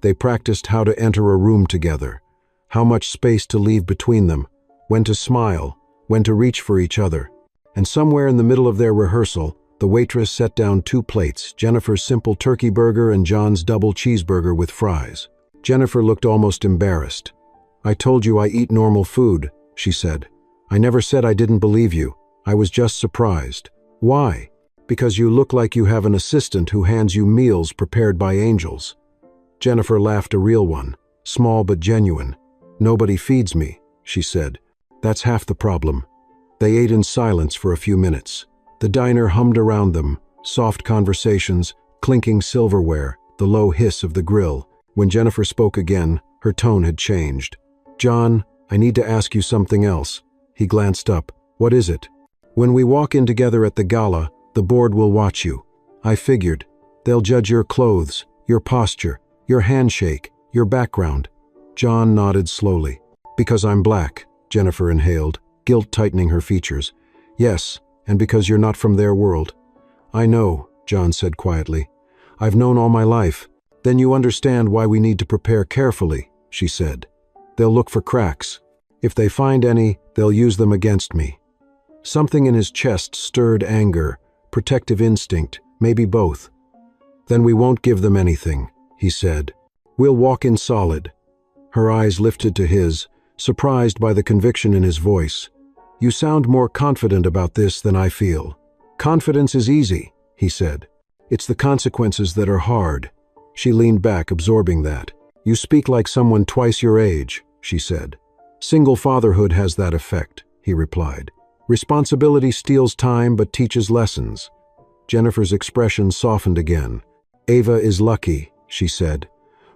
Speaker 1: They practiced how to enter a room together, how much space to leave between them, when to smile, when to reach for each other. And somewhere in the middle of their rehearsal, the waitress set down 2 plates, Jennifer's simple turkey burger and John's double cheeseburger with fries. Jennifer looked almost embarrassed. "I told you I eat normal food," she said. "I never said I didn't believe you. I was just surprised." "Why?" "Because you look like you have an assistant who hands you meals prepared by angels." Jennifer laughed, a real one, small but genuine. "Nobody feeds me," she said. "That's half the problem." They ate in silence for a few minutes. The diner hummed around them, soft conversations, clinking silverware, the low hiss of the grill. When Jennifer spoke again, her tone had changed. "John, I need to ask you something else." He glanced up. "What is it?" "When we walk in together at the gala, the board will watch you. I figured. They'll judge your clothes, your posture, your handshake, your background." John nodded slowly. "Because I'm black," Jennifer inhaled, guilt tightening her features. "Yes, and because you're not from their world." "I know," John said quietly. "I've known all my life." "Then you understand why we need to prepare carefully," she said. "They'll look for cracks. If they find any, they'll use them against me." Something in his chest stirred: anger, protective instinct, maybe both. "Then we won't give them anything," he said. "We'll walk in solid." Her eyes lifted to his, surprised by the conviction in his voice. "You sound more confident about this than I feel." "Confidence is easy," he said. "It's the consequences that are hard." She leaned back, absorbing that. "You speak like someone twice your age," she said. "Single fatherhood has that effect," he replied. "Responsibility steals time but teaches lessons." Jennifer's expression softened again. "Ava is lucky," she said.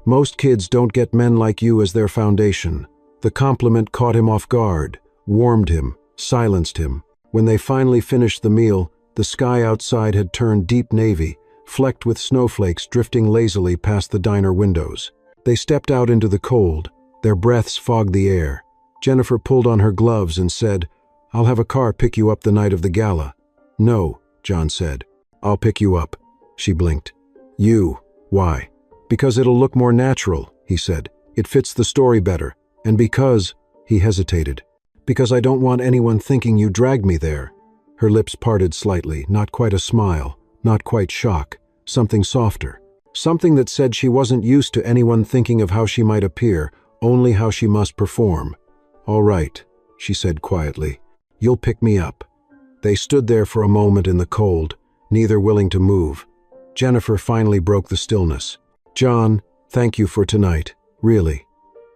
Speaker 1: "Most kids don't get men like you as their foundation." The compliment caught him off guard, warmed him, silenced him. When they finally finished the meal, the sky outside had turned deep navy, flecked with snowflakes drifting lazily past the diner windows. They stepped out into the cold. Their breaths fogged the air. Jennifer pulled on her gloves and said, "I'll have a car pick you up the night of the gala." "No," John said. "I'll pick you up." She blinked. "You? Why?" "Because it'll look more natural," he said. "It fits the story better. And because—" he hesitated. "Because I don't want anyone thinking you dragged me there." Her lips parted slightly, not quite a smile, not quite shock, something softer. Something that said she wasn't used to anyone thinking of how she might appear, only how she must perform. "All right," she said quietly. "You'll pick me up." They stood there for a moment in the cold, neither willing to move. Jennifer finally broke the stillness. "John, thank you for tonight, really.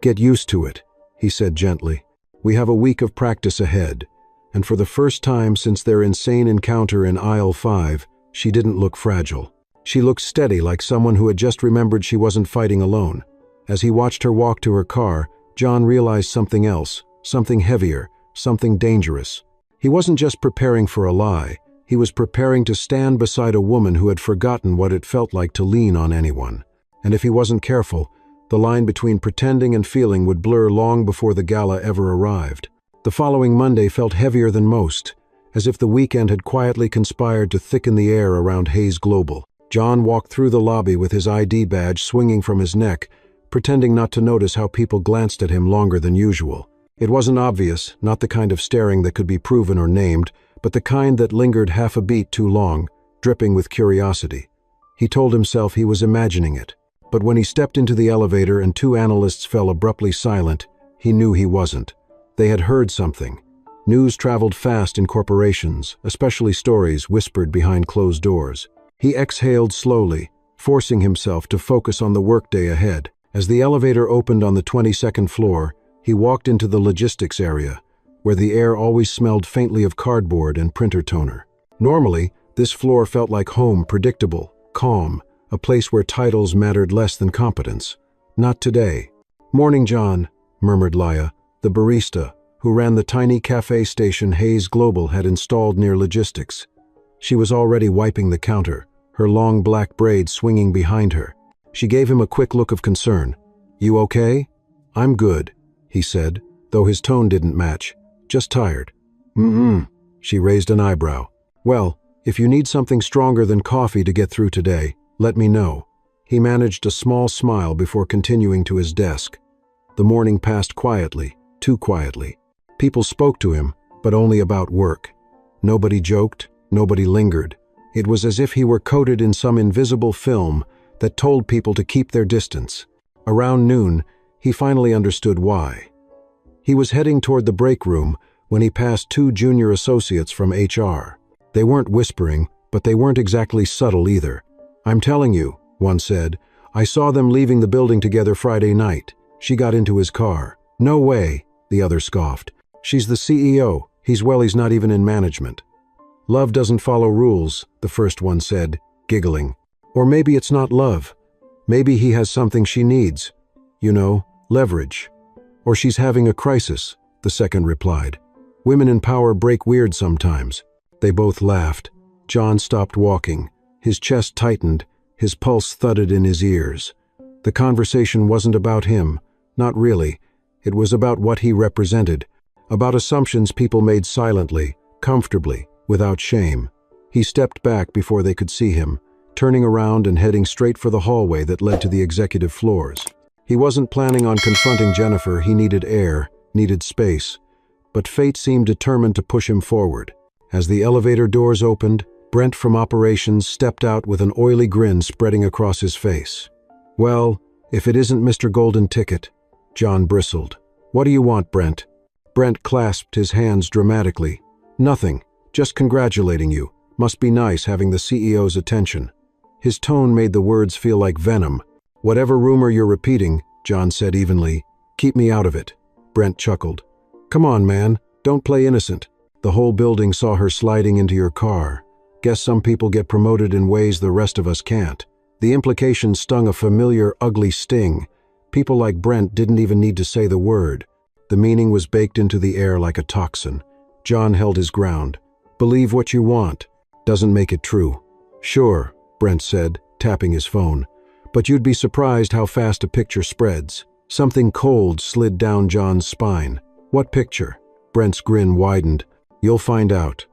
Speaker 1: Get used to it," he said gently. "We have a week of practice ahead." And for the first time since their insane encounter in aisle 5, she didn't look fragile. She looked steady, like someone who had just remembered she wasn't fighting alone. As he watched her walk to her car, John realized something else, something heavier, something dangerous. He wasn't just preparing for a lie. He was preparing to stand beside a woman who had forgotten what it felt like to lean on anyone. And if he wasn't careful, the line between pretending and feeling would blur long before the gala ever arrived. The following Monday felt heavier than most, as if the weekend had quietly conspired to thicken the air around Hayes Global. John walked through the lobby with his ID badge swinging from his neck, pretending not to notice how people glanced at him longer than usual. It wasn't obvious, not the kind of staring that could be proven or named, but the kind that lingered half a beat too long, dripping with curiosity. He told himself he was imagining it. But when he stepped into the elevator and two analysts fell abruptly silent, he knew he wasn't. They had heard something. News traveled fast in corporations, especially stories whispered behind closed doors. He exhaled slowly, forcing himself to focus on the workday ahead. As the elevator opened on the 22nd floor, he walked into the logistics area, where the air always smelled faintly of cardboard and printer toner. Normally, this floor felt like home, predictable, calm, a place where titles mattered less than competence. Not today. "Morning, John," murmured Laya, the barista, who ran the tiny cafe station Hayes Global had installed near logistics. She was already wiping the counter, her long black braids swinging behind her. She gave him a quick look of concern. "You okay?" "I'm good," he said, though his tone didn't match. "Just tired." She raised an eyebrow. "Well, if you need something stronger than coffee to get through today, let me know." He managed a small smile before continuing to his desk. The morning passed quietly, too quietly. People spoke to him, but only about work. Nobody joked, nobody lingered. It was as if he were coated in some invisible film that told people to keep their distance. Around noon, he finally understood why. He was heading toward the break room when he passed two junior associates from HR. They weren't whispering, but they weren't exactly subtle either. "I'm telling you," one said, "I saw them leaving the building together Friday night." She got into his car. "No way," the other scoffed. "She's the CEO. He's not even in management." "Love doesn't follow rules," the first one said, giggling. "Or maybe it's not love. Maybe he has something she needs. You know, leverage." "Or she's having a crisis," the second replied. "Women in power break weird sometimes." They both laughed. John stopped walking. His chest tightened, his pulse thudded in his ears. The conversation wasn't about him, not really. It was about what he represented, about assumptions people made silently, comfortably, without shame. He stepped back before they could see him, turning around and heading straight for the hallway that led to the executive floors. He wasn't planning on confronting Jennifer. He needed air, needed space. But fate seemed determined to push him forward. As the elevator doors opened, Brent from operations stepped out with an oily grin spreading across his face. "Well, if it isn't Mr. Golden Ticket," John bristled. "What do you want, Brent?" Brent clasped his hands dramatically. "Nothing, just congratulating you. Must be nice having the CEO's attention." His tone made the words feel like venom. "Whatever rumor you're repeating," John said evenly, "keep me out of it." Brent chuckled. "Come on, man, don't play innocent. The whole building saw her sliding into your car. Guess some people get promoted in ways the rest of us can't." The implication stung a familiar, ugly sting. People like Brent didn't even need to say the word. The meaning was baked into the air like a toxin. John held his ground. "Believe what you want. Doesn't make it true." "Sure," Brent said, tapping his phone. But you'd be surprised how fast a picture spreads. Something cold slid down John's spine. What picture? Brent's grin widened. You'll find out.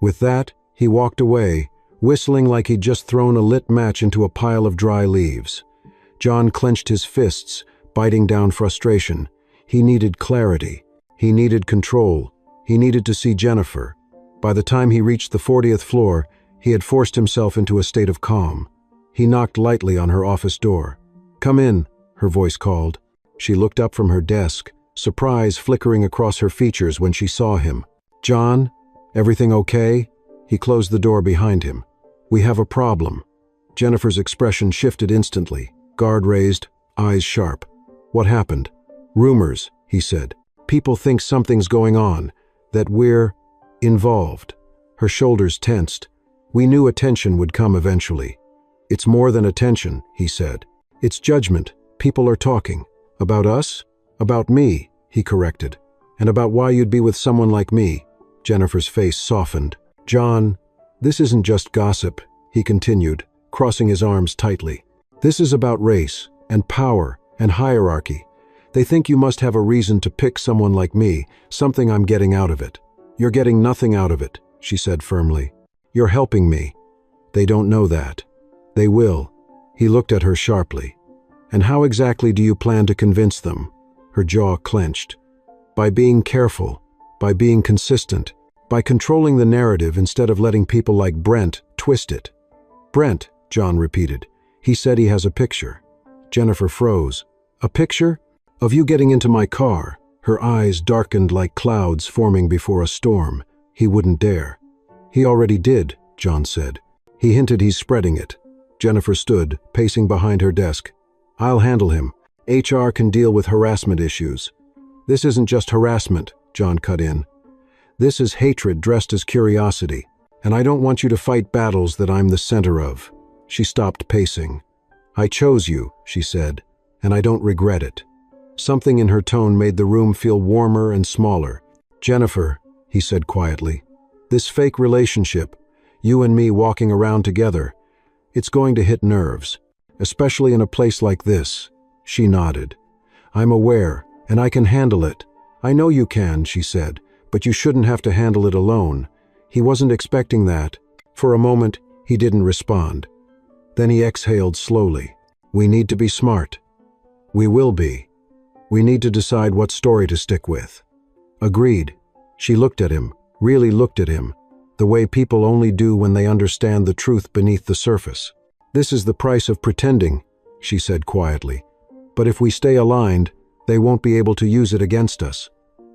Speaker 1: With that, he walked away, whistling like he'd just thrown a lit match into a pile of dry leaves. John clenched his fists, biting down frustration. He needed clarity. He needed control. He needed to see Jennifer. By the time he reached the 40th floor, he had forced himself into a state of calm. He knocked lightly on her office door. "Come in," her voice called. She looked up from her desk, surprise flickering across her features when she saw him. "John, everything okay?" He closed the door behind him. "We have a problem." Jennifer's expression shifted instantly, guard raised, eyes sharp. "What happened?" "Rumors," he said. "People think something's going on, that we're involved." Her shoulders tensed. "We knew attention would come eventually." "It's more than attention," he said. "It's judgment. People are talking. About us? About me," he corrected. "And about why you'd be with someone like me." Jennifer's face softened. "John, this isn't just gossip," he continued, crossing his arms tightly. "This is about race and power and hierarchy. They think you must have a reason to pick someone like me, something I'm getting out of it." "You're getting nothing out of it," she said firmly. "You're helping me. They don't know that. They will." He looked at her sharply. "And how exactly do you plan to convince them?" Her jaw clenched. "By being careful, by being consistent, by controlling the narrative instead of letting people like Brent twist it." "Brent," John repeated. "He said he has a picture." Jennifer froze. "A picture? Of you getting into my car?" Her eyes darkened like clouds forming before a storm. He wouldn't dare. "He already did," John said. "He hinted he's spreading it." Jennifer stood, pacing behind her desk. "I'll handle him. HR can deal with harassment issues." "This isn't just harassment," John cut in. "This is hatred dressed as curiosity, and I don't want you to fight battles that I'm the center of." She stopped pacing. "I chose you," she said, "and I don't regret it." Something in her tone made the room feel warmer and smaller. "Jennifer," he said quietly, "this fake relationship, you and me walking around together, it's going to hit nerves, especially in a place like this." She nodded. "I'm aware, and I can handle it." "I know you can," she said, "but you shouldn't have to handle it alone." He wasn't expecting that. For a moment, he didn't respond. Then he exhaled slowly. "We need to be smart." "We will be. We need to decide what story to stick with." "Agreed." She looked at him, really looked at him, the way people only do when they understand the truth beneath the surface. "This is the price of pretending," she said quietly. "But if we stay aligned, they won't be able to use it against us."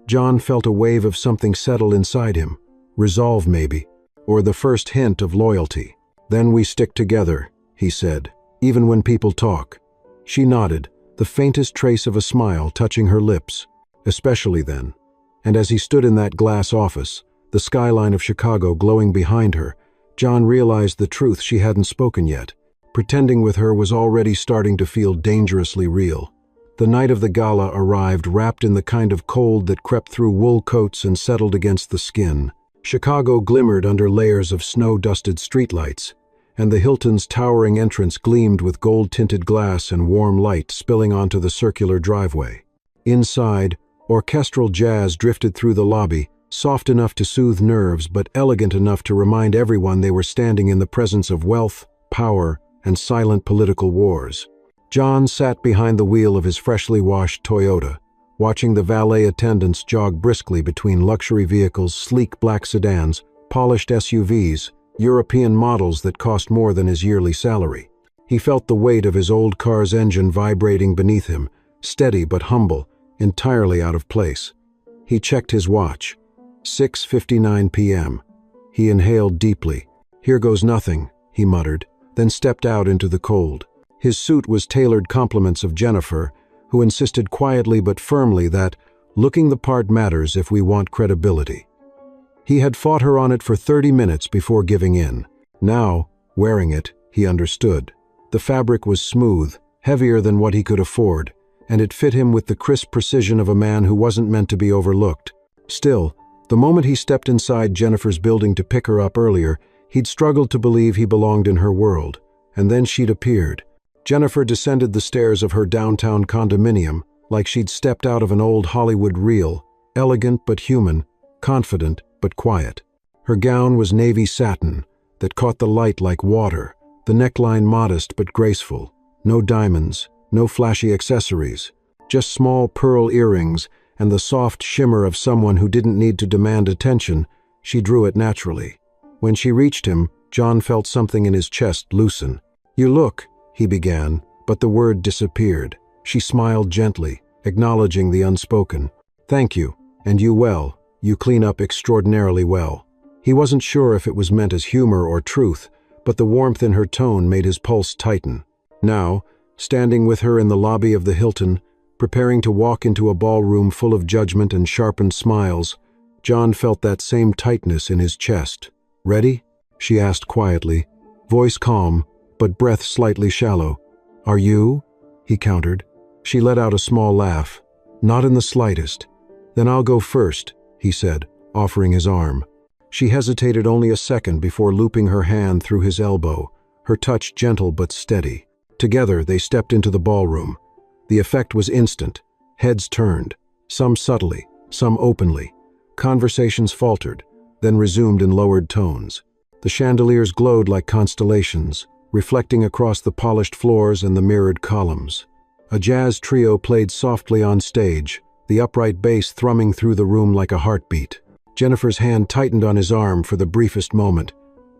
Speaker 1: John felt a wave of something settle inside him. Resolve maybe, or the first hint of loyalty. "Then we stick together," he said, "even when people talk." She nodded, the faintest trace of a smile touching her lips. "Especially then." And as he stood in that glass office, the skyline of Chicago glowing behind her, John realized the truth she hadn't spoken yet. Pretending with her was already starting to feel dangerously real. The night of the gala arrived wrapped in the kind of cold that crept through wool coats and settled against the skin. Chicago glimmered under layers of snow-dusted streetlights, and the Hilton's towering entrance gleamed with gold-tinted glass and warm light spilling onto the circular driveway. Inside, orchestral jazz drifted through the lobby, soft enough to soothe nerves but elegant enough to remind everyone they were standing in the presence of wealth, power, and silent political wars. John sat behind the wheel of his freshly washed Toyota, watching the valet attendants jog briskly between luxury vehicles, sleek black sedans, polished SUVs, European models that cost more than his yearly salary. He felt the weight of his old car's engine vibrating beneath him, steady but humble, entirely out of place. He checked his watch. 6:59 p.m. He inhaled deeply. "Here goes nothing," he muttered, then stepped out into the cold. His suit was tailored compliments of Jennifer, who insisted quietly but firmly that looking the part matters if we want credibility. He had fought her on it for 30 minutes before giving in. Now, wearing it, he understood. The fabric was smooth, heavier than what he could afford, and it fit him with the crisp precision of a man who wasn't meant to be overlooked. Still, the moment he stepped inside Jennifer's building to pick her up earlier, he'd struggled to believe he belonged in her world. And then she'd appeared. Jennifer descended the stairs of her downtown condominium like she'd stepped out of an old Hollywood reel, elegant but human, confident but quiet. Her gown was navy satin that caught the light like water, the neckline modest but graceful. No diamonds, no flashy accessories, just small pearl earrings and the soft shimmer of someone who didn't need to demand attention. She drew it naturally. When she reached him, John felt something in his chest loosen. "You look," he began, but the word disappeared. She smiled gently, acknowledging the unspoken. "Thank you, and you well. You clean up extraordinarily well." He wasn't sure if it was meant as humor or truth, but the warmth in her tone made his pulse tighten. Now, standing with her in the lobby of the Hilton, preparing to walk into a ballroom full of judgment and sharpened smiles, John felt that same tightness in his chest. "Ready?" she asked quietly, voice calm, but breath slightly shallow. "Are you?" he countered. She let out a small laugh. "Not in the slightest." "Then I'll go first," he said, offering his arm. She hesitated only a second before looping her hand through his elbow, her touch gentle but steady. Together they stepped into the ballroom. The effect was instant. Heads turned, some subtly, some openly. Conversations faltered, then resumed in lowered tones. The chandeliers glowed like constellations, reflecting across the polished floors and the mirrored columns. A jazz trio played softly on stage, the upright bass thrumming through the room like a heartbeat. Jennifer's hand tightened on his arm for the briefest moment.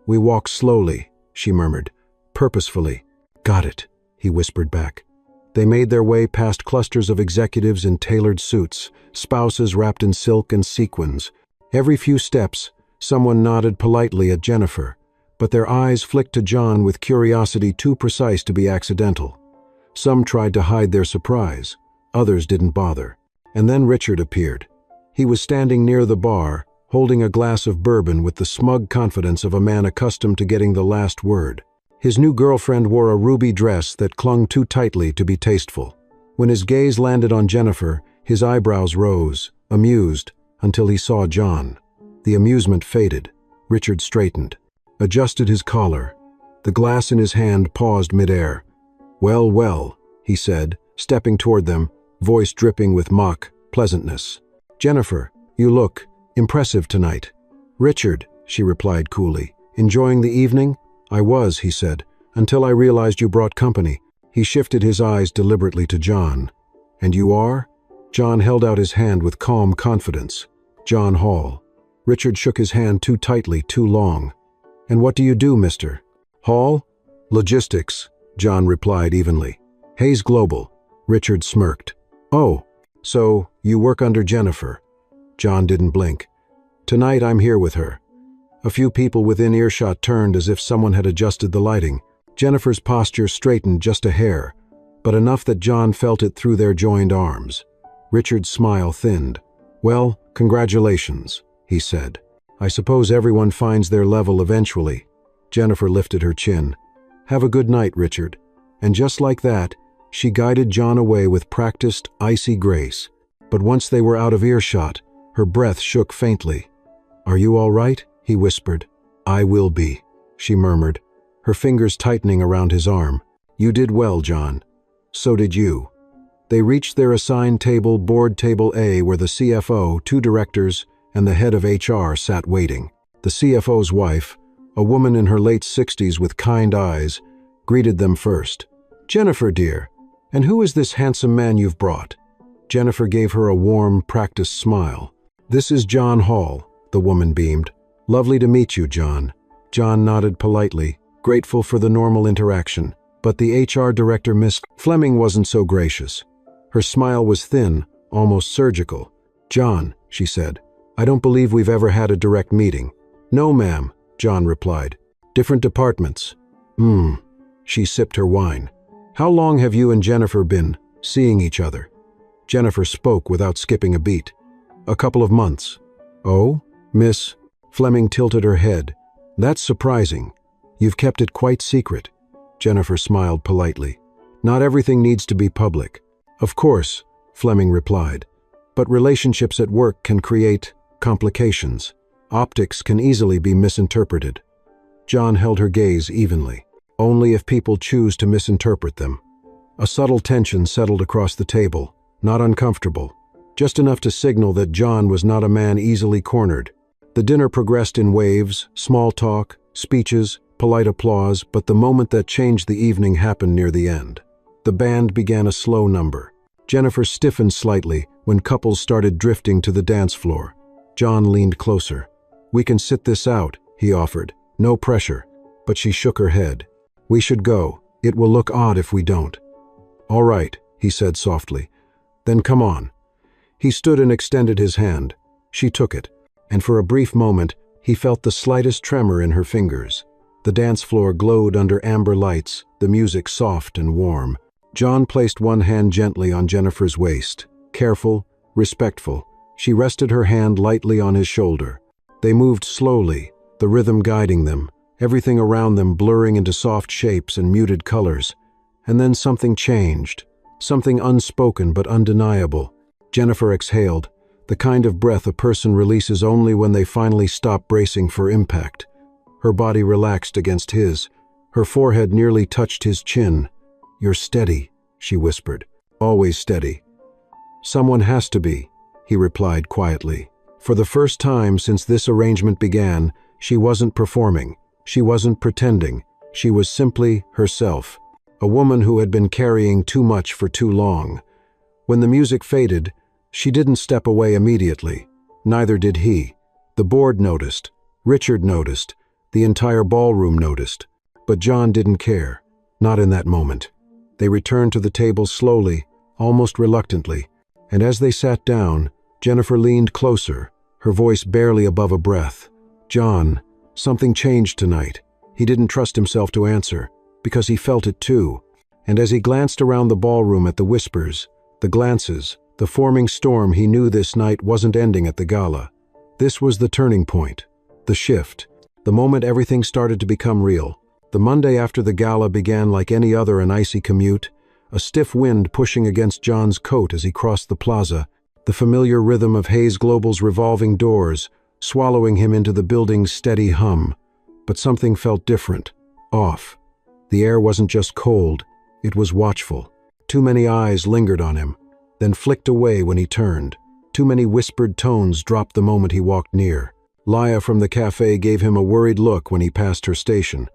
Speaker 1: "We walk slowly," she murmured, purposefully. "Got it," he whispered back. They made their way past clusters of executives in tailored suits, spouses wrapped in silk and sequins. Every few steps, someone nodded politely at Jennifer, but their eyes flicked to John with curiosity too precise to be accidental. Some tried to hide their surprise, others didn't bother. And then Richard appeared. He was standing near the bar, holding a glass of bourbon with the smug confidence of a man accustomed to getting the last word. His new girlfriend wore a ruby dress that clung too tightly to be tasteful. When his gaze landed on Jennifer, his eyebrows rose, amused, until he saw John. The amusement faded. Richard straightened, adjusted his collar. The glass in his hand paused midair. "Well, well," he said, stepping toward them, voice dripping with mock pleasantness. "Jennifer, you look impressive tonight." "Richard," she replied coolly. "Enjoying the evening?" "I was," he said, "until I realized you brought company." He shifted his eyes deliberately to John. "And you are?" John held out his hand with calm confidence. "John Hall." Richard shook his hand too tightly, too long. "And what do you do, Mr. Hall?" "Logistics," John replied evenly. "Hayes Global." Richard smirked. "Oh, so you work under Jennifer." John didn't blink. "Tonight I'm here with her." A few people within earshot turned as if someone had adjusted the lighting. Jennifer's posture straightened just a hair, but enough that John felt it through their joined arms. Richard's smile thinned. "Well, congratulations," he said. "I suppose everyone finds their level eventually." Jennifer lifted her chin. "Have a good night, Richard." And just like that, she guided John away with practiced, icy grace. But once they were out of earshot, her breath shook faintly. "Are you all right?" he whispered. "I will be," she murmured, her fingers tightening around his arm. "You did well, John. So did you." They reached their assigned table, board table A, where the CFO, 2 directors, and the head of HR sat waiting. The CFO's wife, a woman in her late 60s with kind eyes, greeted them first. "Jennifer, dear, and who is this handsome man you've brought?" Jennifer gave her a warm, practiced smile. "This is John Hall," the woman beamed. "Lovely to meet you, John." John nodded politely, grateful for the normal interaction. But the HR director, Miss Fleming, wasn't so gracious. Her smile was thin, almost surgical. "John," she said, "I don't believe we've ever had a direct meeting." "No, ma'am," John replied. "Different departments." She sipped her wine. "How long have you and Jennifer been seeing each other?" Jennifer spoke without skipping a beat. "A couple of months." "Oh, Miss..." Fleming tilted her head. "That's surprising. You've kept it quite secret." Jennifer smiled politely. "Not everything needs to be public." "Of course," Fleming replied. "But relationships at work can create complications. Optics can easily be misinterpreted." John held her gaze evenly. only if people choose to misinterpret them. A subtle tension settled across the table, not uncomfortable, just enough to signal that John was not a man easily cornered. The dinner progressed in waves, small talk, speeches, polite applause, but the moment that changed the evening happened near the end. The band began a slow number. Jennifer stiffened slightly when couples started drifting to the dance floor. John leaned closer. "We can sit this out," he offered. "No pressure." But she shook her head. "We should go. It will look odd if we don't." "All right," he said softly. "Then come on." He stood and extended his hand. She took it, and for a brief moment, he felt the slightest tremor in her fingers. The dance floor glowed under amber lights, the music soft and warm. John placed one hand gently on Jennifer's waist. Careful, respectful, she rested her hand lightly on his shoulder. They moved slowly, the rhythm guiding them, everything around them blurring into soft shapes and muted colors. And then something changed, something unspoken but undeniable. Jennifer exhaled, the kind of breath a person releases only when they finally stop bracing for impact. Her body relaxed against his. Her forehead nearly touched his chin. "You're steady," she whispered. "Always steady." "Someone has to be," he replied quietly. For the first time since this arrangement began, she wasn't performing. She wasn't pretending. She was simply herself, a woman who had been carrying too much for too long. When the music faded, she didn't step away immediately. Neither did he. The board noticed. Richard noticed. The entire ballroom noticed. But John didn't care. Not in that moment. They returned to the table slowly, almost reluctantly, and as they sat down, Jennifer leaned closer, her voice barely above a breath. "John, something changed tonight." He didn't trust himself to answer, because he felt it too. And as he glanced around the ballroom at the whispers, the glances, the forming storm, he knew this night wasn't ending at the gala. This was the turning point, the shift, the moment everything started to become real. The Monday after the gala began like any other an icy commute, a stiff wind pushing against John's coat as he crossed the plaza, the familiar rhythm of Hayes Global's revolving doors, swallowing him into the building's steady hum. But something felt different, off. The air wasn't just cold, it was watchful. Too many eyes lingered on him, then flicked away when he turned. Too many whispered tones dropped the moment he walked near. Laya from the cafe gave him a worried look when he passed her station.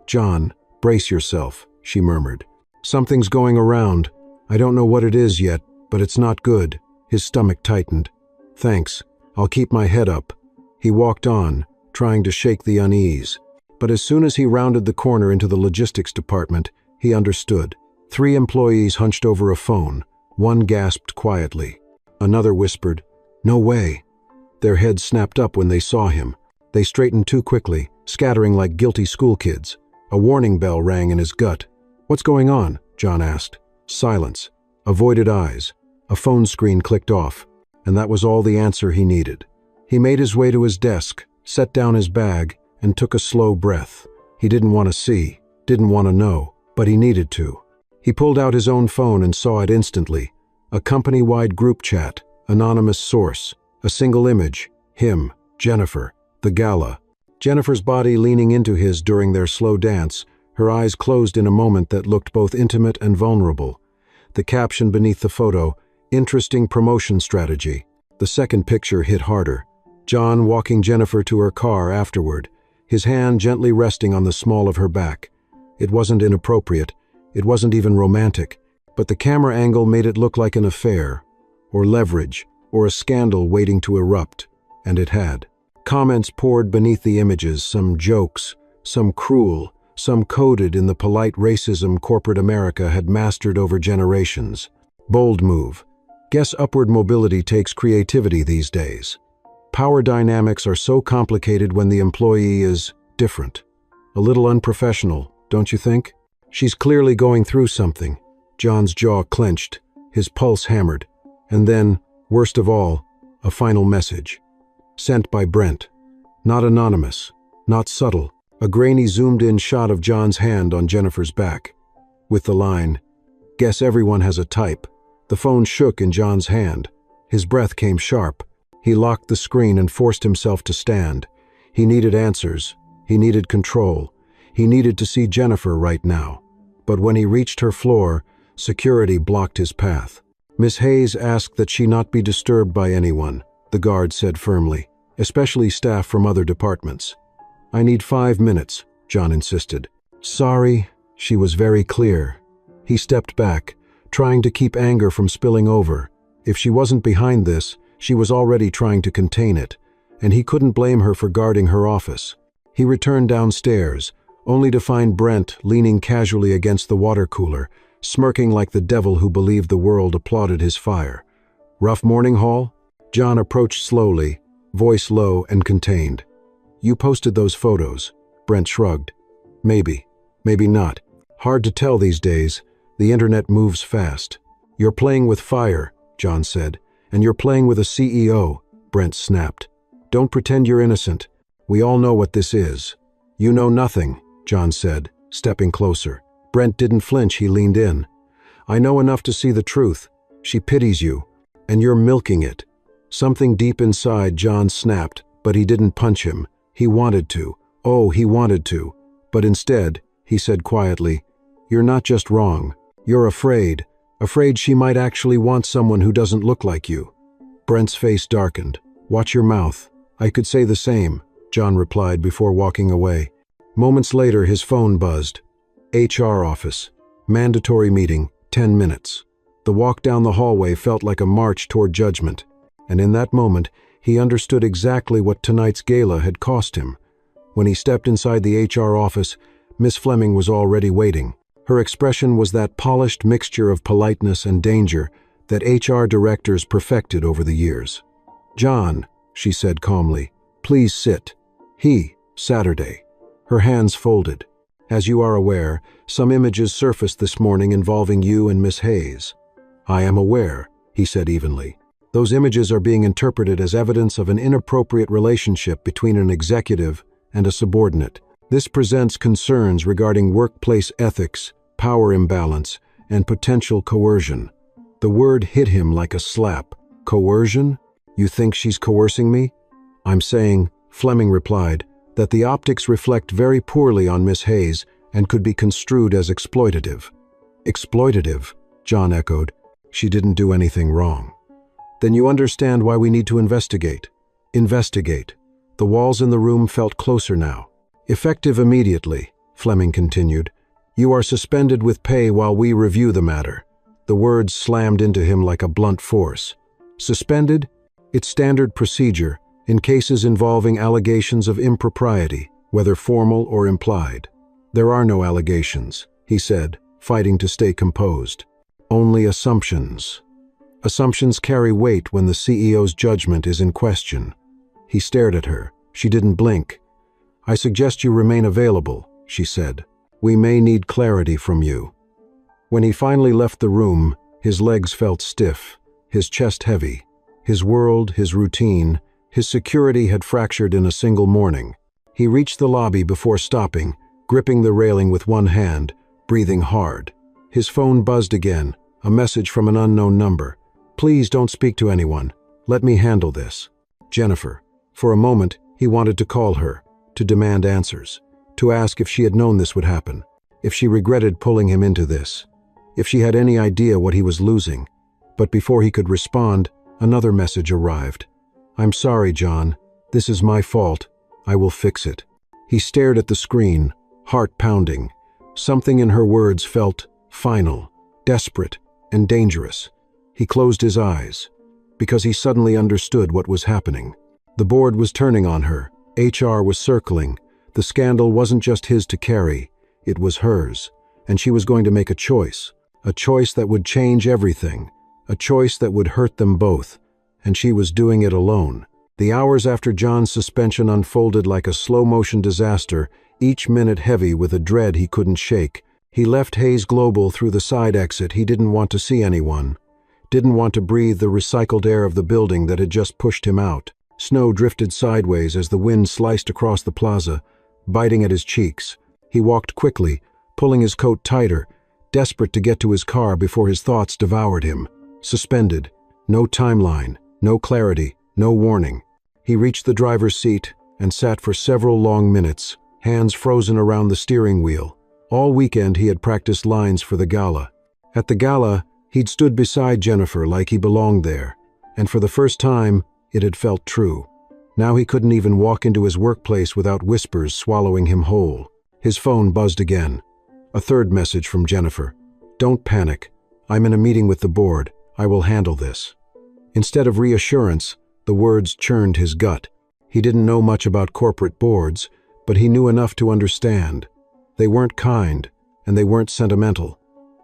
Speaker 1: "John, brace yourself," she murmured. "Something's going around. I don't know what it is yet, but it's not good." His stomach tightened. "Thanks, I'll keep my head up." He walked on, trying to shake the unease. But as soon as he rounded the corner into the logistics department, he understood. 3 employees hunched over a phone. One gasped quietly. Another whispered, "No way." Their heads snapped up when they saw him. They straightened too quickly, scattering like guilty schoolkids. A warning bell rang in his gut. "What's going on?" John asked. Silence. Avoided eyes. A phone screen clicked off, and that was all the answer he needed. He made his way to his desk, set down his bag, and took a slow breath. He didn't want to see, didn't want to know, but he needed to. He pulled out his own phone and saw it instantly. A company-wide group chat, anonymous source, a single image, him, Jennifer, the gala. Jennifer's body leaning into his during their slow dance, her eyes closed in a moment that looked both intimate and vulnerable. The caption beneath the photo, "Interesting promotion strategy." The second picture hit harder. John walking Jennifer to her car afterward, his hand gently resting on the small of her back. It wasn't inappropriate, it wasn't even romantic, but the camera angle made it look like an affair, or leverage, or a scandal waiting to erupt, and it had. Comments poured beneath the images, some jokes, some cruel, some coded in the polite racism corporate America had mastered over generations. Bold move. Guess upward mobility takes creativity these days. Power dynamics are so complicated when the employee is different. A little unprofessional, don't you think? She's clearly going through something. John's jaw clenched, his pulse hammered. And then, worst of all, a final message. Sent by Brent. Not anonymous, not subtle. A grainy zoomed-in shot of John's hand on Jennifer's back. With the line, "Guess everyone has a type." The phone shook in John's hand. His breath came sharp. He locked the screen and forced himself to stand. He needed answers. He needed control. He needed to see Jennifer right now. But when he reached her floor, security blocked his path. Miss Hayes asked that she not be disturbed by anyone, the guard said firmly, especially staff from other departments. I need 5 minutes, John insisted. Sorry, she was very clear. He stepped back, trying to keep anger from spilling over. If she wasn't behind this, she was already trying to contain it, and he couldn't blame her for guarding her office. He returned downstairs, only to find Brent leaning casually against the water cooler, smirking like the devil who believed the world applauded his fire. Rough morning, Hall? John approached slowly, voice low and contained. You posted those photos. Brent shrugged. Maybe, maybe not. Hard to tell these days. The internet moves fast. You're playing with fire, John said, and you're playing with a CEO, Brent snapped. Don't pretend you're innocent. We all know what this is. You know nothing, John said, stepping closer. Brent didn't flinch, he leaned in. I know enough to see the truth. She pities you, and you're milking it. Something deep inside John snapped, but he didn't punch him. He wanted to. Oh, he wanted to. But instead, he said quietly, you're not just wrong. You're afraid. Afraid she might actually want someone who doesn't look like you. Brent's face darkened. Watch your mouth. I could say the same, John replied before walking away. Moments later, his phone buzzed. HR office. Mandatory meeting, 10 minutes. The walk down the hallway felt like a march toward judgment, and in that moment, he understood exactly what tonight's gala had cost him. When he stepped inside the HR office, Miss Fleming was already waiting. Her expression was that polished mixture of politeness and danger that HR directors perfected over the years. John, she said calmly, please sit. Saturday. Her hands folded. As you are aware, some images surfaced this morning involving you and Miss Hayes. I am aware, he said evenly. Those images are being interpreted as evidence of an inappropriate relationship between an executive and a subordinate. This presents concerns regarding workplace ethics, power imbalance, and potential coercion. The word hit him like a slap. Coercion? You think she's coercing me? I'm saying, Fleming replied, that the optics reflect very poorly on Miss Hayes and could be construed as exploitative. Exploitative, John echoed. She didn't do anything wrong. Then you understand why we need to investigate. Investigate. The walls in the room felt closer now. Effective immediately, Fleming continued. You are suspended with pay while we review the matter. The words slammed into him like a blunt force. Suspended? It's standard procedure in cases involving allegations of impropriety, whether formal or implied. There are no allegations, he said, fighting to stay composed. Only assumptions. Assumptions carry weight when the CEO's judgment is in question. He stared at her. She didn't blink. I suggest you remain available, she said. We may need clarity from you. When he finally left the room, his legs felt stiff, his chest heavy. His world, his routine, his security had fractured in a single morning. He reached the lobby before stopping, gripping the railing with one hand, breathing hard. His phone buzzed again, a message from an unknown number. Please don't speak to anyone. Let me handle this. Jennifer. For a moment, he wanted to call her, to demand answers, to ask if she had known this would happen, if she regretted pulling him into this, if she had any idea what he was losing. But before he could respond, another message arrived. I'm sorry, John. This is my fault. I will fix it. He stared at the screen, heart pounding. Something in her words felt final, desperate, and dangerous. He closed his eyes, because he suddenly understood what was happening. The board was turning on her. HR was circling. The scandal wasn't just his to carry. It was hers. And she was going to make a choice that would change everything, a choice that would hurt them both. And she was doing it alone. The hours after John's suspension unfolded like a slow-motion disaster, each minute heavy with a dread he couldn't shake. He left Hayes Global through the side exit. He didn't want to see anyone. Didn't want to breathe the recycled air of the building that had just pushed him out. Snow drifted sideways as the wind sliced across the plaza, biting at his cheeks. He walked quickly, pulling his coat tighter, desperate to get to his car before his thoughts devoured him. Suspended. No timeline. No clarity, no warning. He reached the driver's seat and sat for several long minutes, hands frozen around the steering wheel. All weekend he had practiced lines for the gala. At the gala, he'd stood beside Jennifer like he belonged there, and for the first time, it had felt true. Now he couldn't even walk into his workplace without whispers swallowing him whole. His phone buzzed again. A third message from Jennifer. "Don't panic. I'm in a meeting with the board. I will handle this." Instead of reassurance, the words churned his gut. He didn't know much about corporate boards, but he knew enough to understand. They weren't kind, and they weren't sentimental.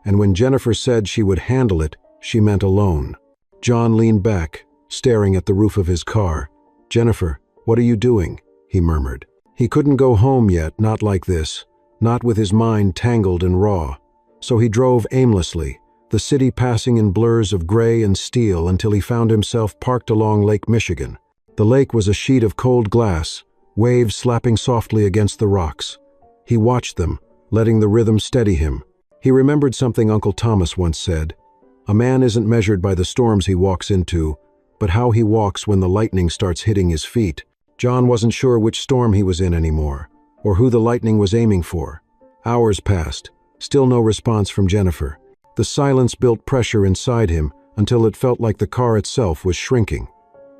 Speaker 1: And when Jennifer said she would handle it, she meant alone. John leaned back, staring at the roof of his car. "Jennifer, what are you doing?" he murmured. He couldn't go home yet, not like this, not with his mind tangled and raw. So he drove aimlessly, the city passing in blurs of gray and steel until he found himself parked along Lake Michigan. The lake was a sheet of cold glass, waves slapping softly against the rocks. He watched them, letting the rhythm steady him. He remembered something Uncle Thomas once said. A man isn't measured by the storms he walks into, but how he walks when the lightning starts hitting his feet. John wasn't sure which storm he was in anymore, or who the lightning was aiming for. Hours passed, still no response from Jennifer. The silence built pressure inside him until it felt like the car itself was shrinking.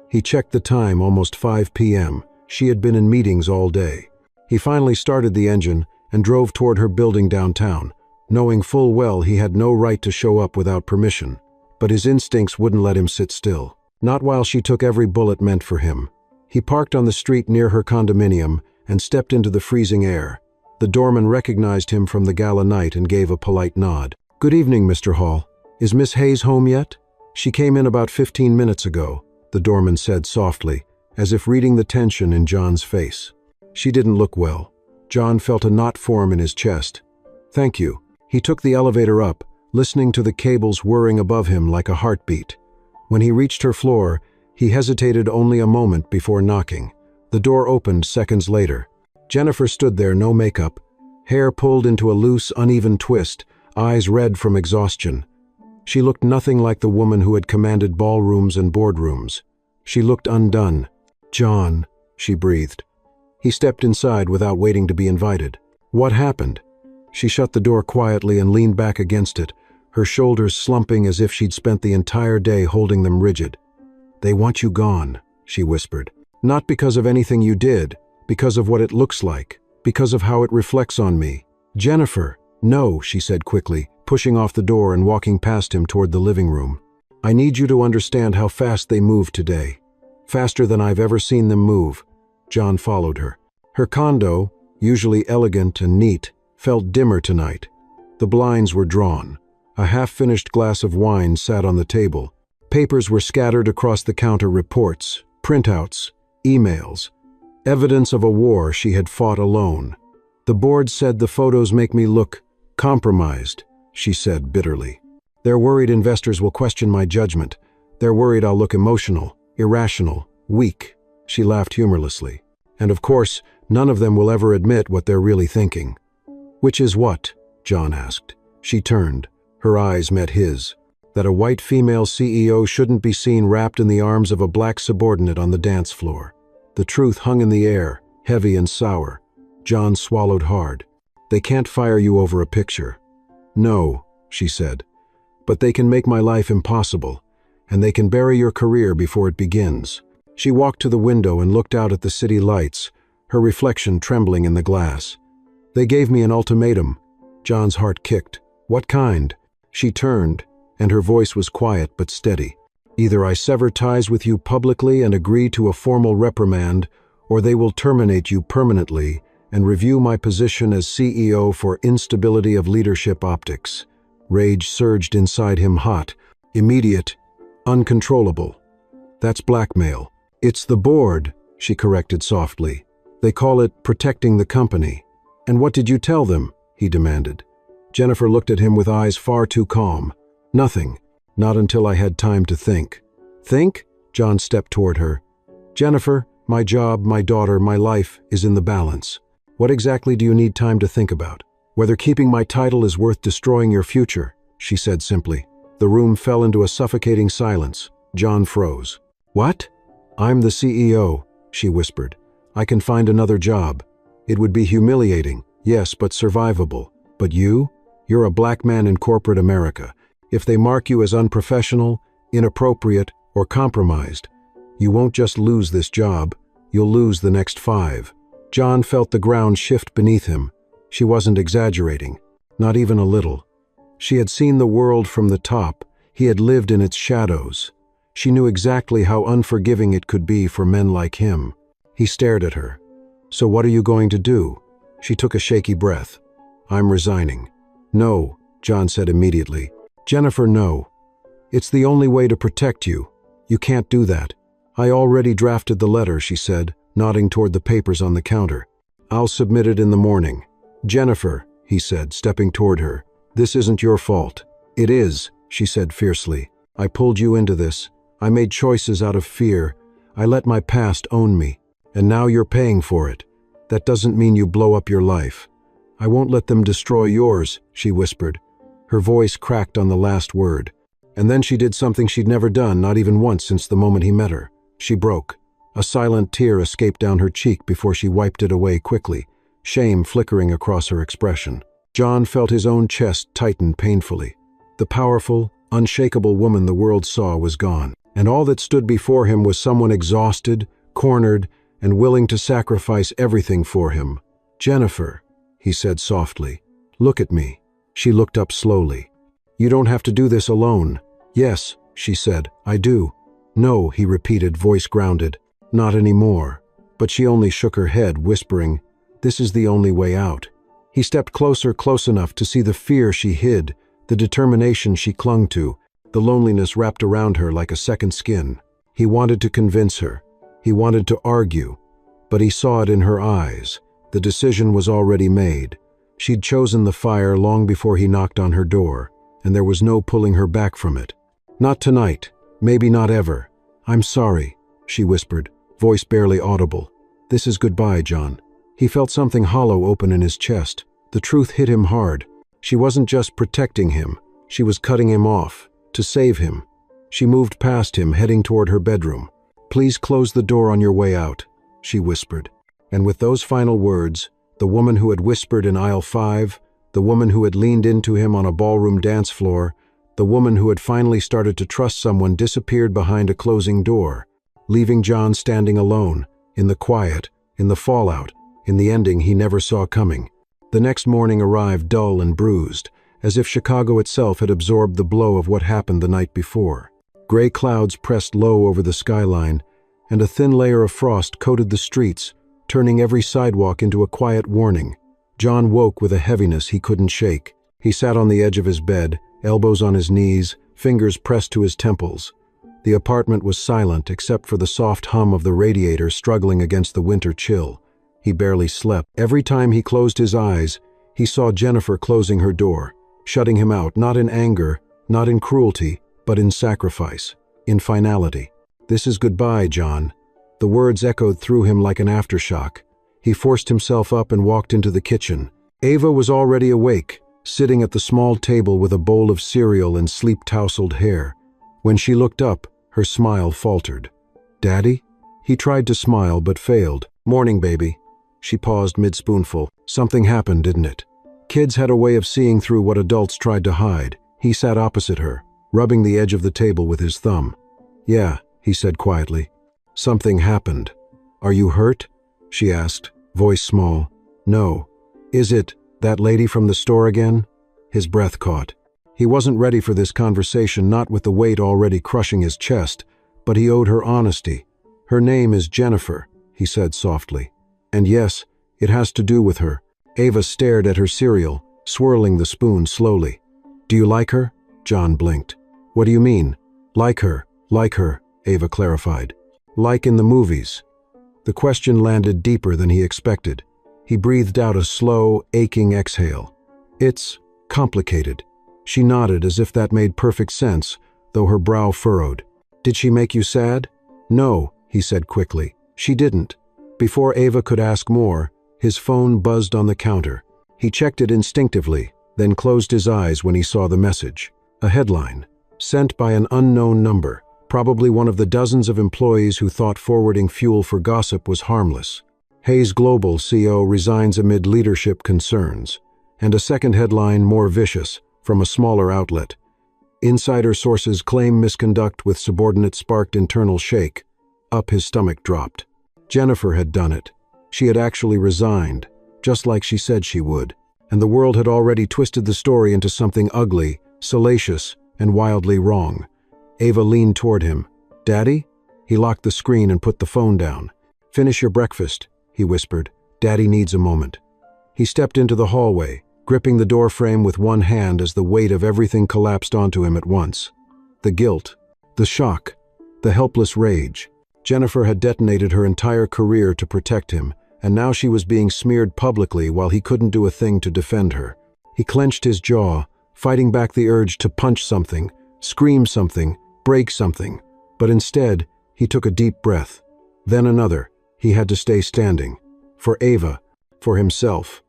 Speaker 1: He checked the time, almost 5 p.m. She had been in meetings all day. He finally started the engine and drove toward her building downtown, knowing full well he had no right to show up without permission. But his instincts wouldn't let him sit still. Not while she took every bullet meant for him. He parked on the street near her condominium and stepped into the freezing air. The doorman recognized him from the gala night and gave a polite nod. "Good evening, Mr. Hall. Is Miss Hayes home yet?" "She came in about 15 minutes ago," the doorman said softly, as if reading the tension in John's face. She didn't look well. John felt a knot form in his chest. "Thank you." He took the elevator up, listening to the cables whirring above him like a heartbeat. When he reached her floor, he hesitated only a moment before knocking. The door opened seconds later. Jennifer stood there, no makeup, hair pulled into a loose, uneven twist, eyes red from exhaustion. She looked nothing like the woman who had commanded ballrooms and boardrooms. She looked undone. "John," she breathed. He stepped inside without waiting to be invited. "What happened?" She shut the door quietly and leaned back against it, her shoulders slumping as if she'd spent the entire day holding them rigid. "They want you gone," she whispered. "Not because of anything you did, because of what it looks like, because of how it reflects on me." "Jennifer." "No," she said quickly, pushing off the door and walking past him toward the living room. "I need you to understand how fast they moved today. Faster than I've ever seen them move." John followed her. Her condo, usually elegant and neat, felt dimmer tonight. The blinds were drawn. A half-finished glass of wine sat on the table. Papers were scattered across the counter, reports, printouts, emails, evidence of a war she had fought alone. "The board said the photos make me look compromised," she said bitterly. "They're worried investors will question my judgment. They're worried I'll look emotional, irrational, weak." She laughed humorlessly. "And of course, none of them will ever admit what they're really thinking." "Which is what?" John asked. She turned. Her eyes met his. That a white female CEO shouldn't be seen wrapped in the arms of a black subordinate on the dance floor. The truth hung in the air, heavy and sour. John swallowed hard. "They can't fire you over a picture." "No," she said. "But they can make my life impossible, and they can bury your career before it begins." She walked to the window and looked out at the city lights, her reflection trembling in the glass. "They gave me an ultimatum." John's heart kicked. "What kind?" She turned, and her voice was quiet but steady. "Either I sever ties with you publicly and agree to a formal reprimand, or they will terminate you permanently and review my position as CEO for instability of leadership optics." Rage surged inside him, hot, immediate, uncontrollable. "That's blackmail." "It's the board," she corrected softly. "They call it protecting the company." "And what did you tell them?" he demanded. Jennifer looked at him with eyes far too calm. "Nothing. Not until I had time to think." "Think?" John stepped toward her. "Jennifer, my job, my daughter, my life is in the balance. What exactly do you need time to think about?" "Whether keeping my title is worth destroying your future," she said simply. The room fell into a suffocating silence. John froze. "What?" "I'm the CEO," she whispered. "I can find another job." It would be humiliating, yes, but survivable. But you're a black man in corporate America. If they mark you as unprofessional, inappropriate, or compromised, you won't just lose this job, you'll lose the next 5. John felt the ground shift beneath him. She wasn't exaggerating, not even a little. She had seen the world from the top. He had lived in its shadows. She knew exactly how unforgiving it could be for men like him. He stared at her. "So what are you going to do?" She took a shaky breath. "I'm resigning." "No," John said immediately. "Jennifer, no. It's the only way to protect you. You can't do that." "I already drafted the letter," she said, nodding toward the papers on the counter. "I'll submit it in the morning." "Jennifer," he said, stepping toward her, "this isn't your fault." "It is," she said fiercely. "I pulled you into this. I made choices out of fear. I let my past own me. And now you're paying for it. That doesn't mean you blow up your life." "I won't let them destroy yours," she whispered. Her voice cracked on the last word. And then she did something she'd never done, not even once since the moment he met her. She broke. A silent tear escaped down her cheek before she wiped it away quickly, shame flickering across her expression. John felt his own chest tighten painfully. The powerful, unshakable woman the world saw was gone, and all that stood before him was someone exhausted, cornered, and willing to sacrifice everything for him. "Jennifer," he said softly, "look at me." She looked up slowly. "You don't have to do this alone." "Yes," she said, "I do." "No," he repeated, voice grounded. "Not anymore." But she only shook her head, whispering, "This is the only way out." He stepped closer, close enough to see the fear she hid, the determination she clung to, the loneliness wrapped around her like a second skin. He wanted to convince her. He wanted to argue. But he saw it in her eyes. The decision was already made. She'd chosen the fire long before he knocked on her door, and there was no pulling her back from it. "Not tonight. Maybe not ever." "I'm sorry," she whispered, voice barely audible. "This is goodbye, John." He felt something hollow open in his chest. The truth hit him hard. She wasn't just protecting him. She was cutting him off, to save him. She moved past him, heading toward her bedroom. "Please close the door on your way out," she whispered. And with those final words, the woman who had whispered in aisle 5, the woman who had leaned into him on a ballroom dance floor, the woman who had finally started to trust someone disappeared behind a closing door, leaving John standing alone, in the quiet, in the fallout, in the ending he never saw coming. The next morning arrived dull and bruised, as if Chicago itself had absorbed the blow of what happened the night before. Gray clouds pressed low over the skyline, and a thin layer of frost coated the streets, turning every sidewalk into a quiet warning. John woke with a heaviness he couldn't shake. He sat on the edge of his bed, elbows on his knees, fingers pressed to his temples. The apartment was silent except for the soft hum of the radiator struggling against the winter chill. He barely slept. Every time he closed his eyes, he saw Jennifer closing her door, shutting him out, not in anger, not in cruelty, but in sacrifice, in finality. "This is goodbye, John." The words echoed through him like an aftershock. He forced himself up and walked into the kitchen. Ava was already awake, sitting at the small table with a bowl of cereal and sleep-tousled hair. When she looked up, her smile faltered. "Daddy?" He tried to smile but failed. "Morning, baby." She paused mid-spoonful. "Something happened, didn't it?" Kids had a way of seeing through what adults tried to hide. He sat opposite her, rubbing the edge of the table with his thumb. "Yeah," he said quietly. "Something happened." "Are you hurt?" she asked, voice small. "No." "Is it that lady from the store again?" His breath caught. He wasn't ready for this conversation, not with the weight already crushing his chest, but he owed her honesty. "Her name is Jennifer," he said softly. "And yes, it has to do with her." Ava stared at her cereal, swirling the spoon slowly. "Do you like her?" John blinked. "What do you mean?" Like her, Ava clarified. "Like in the movies." The question landed deeper than he expected. He breathed out a slow, aching exhale. "It's complicated." She nodded as if that made perfect sense, though her brow furrowed. "Did she make you sad?" "No," he said quickly. "She didn't." Before Ava could ask more, his phone buzzed on the counter. He checked it instinctively, then closed his eyes when he saw the message. A headline, sent by an unknown number, probably one of the dozens of employees who thought forwarding fuel for gossip was harmless. Hayes Global CEO resigns amid leadership concerns. And a second headline, more vicious, from a smaller outlet. Insider sources claim misconduct with subordinate sparked internal shake. Up his stomach dropped. Jennifer had done it. She had actually resigned, just like she said she would. And the world had already twisted the story into something ugly, salacious, and wildly wrong. Ava leaned toward him. "Daddy?" He locked the screen and put the phone down. "Finish your breakfast," he whispered. "Daddy needs a moment." He stepped into the hallway, gripping the door frame with one hand as the weight of everything collapsed onto him at once. The guilt, the shock, the helpless rage. Jennifer had detonated her entire career to protect him, and now she was being smeared publicly while he couldn't do a thing to defend her. He clenched his jaw, fighting back the urge to punch something, scream something, break something. But instead, he took a deep breath. Then another. He had to stay standing. For Ava, for himself,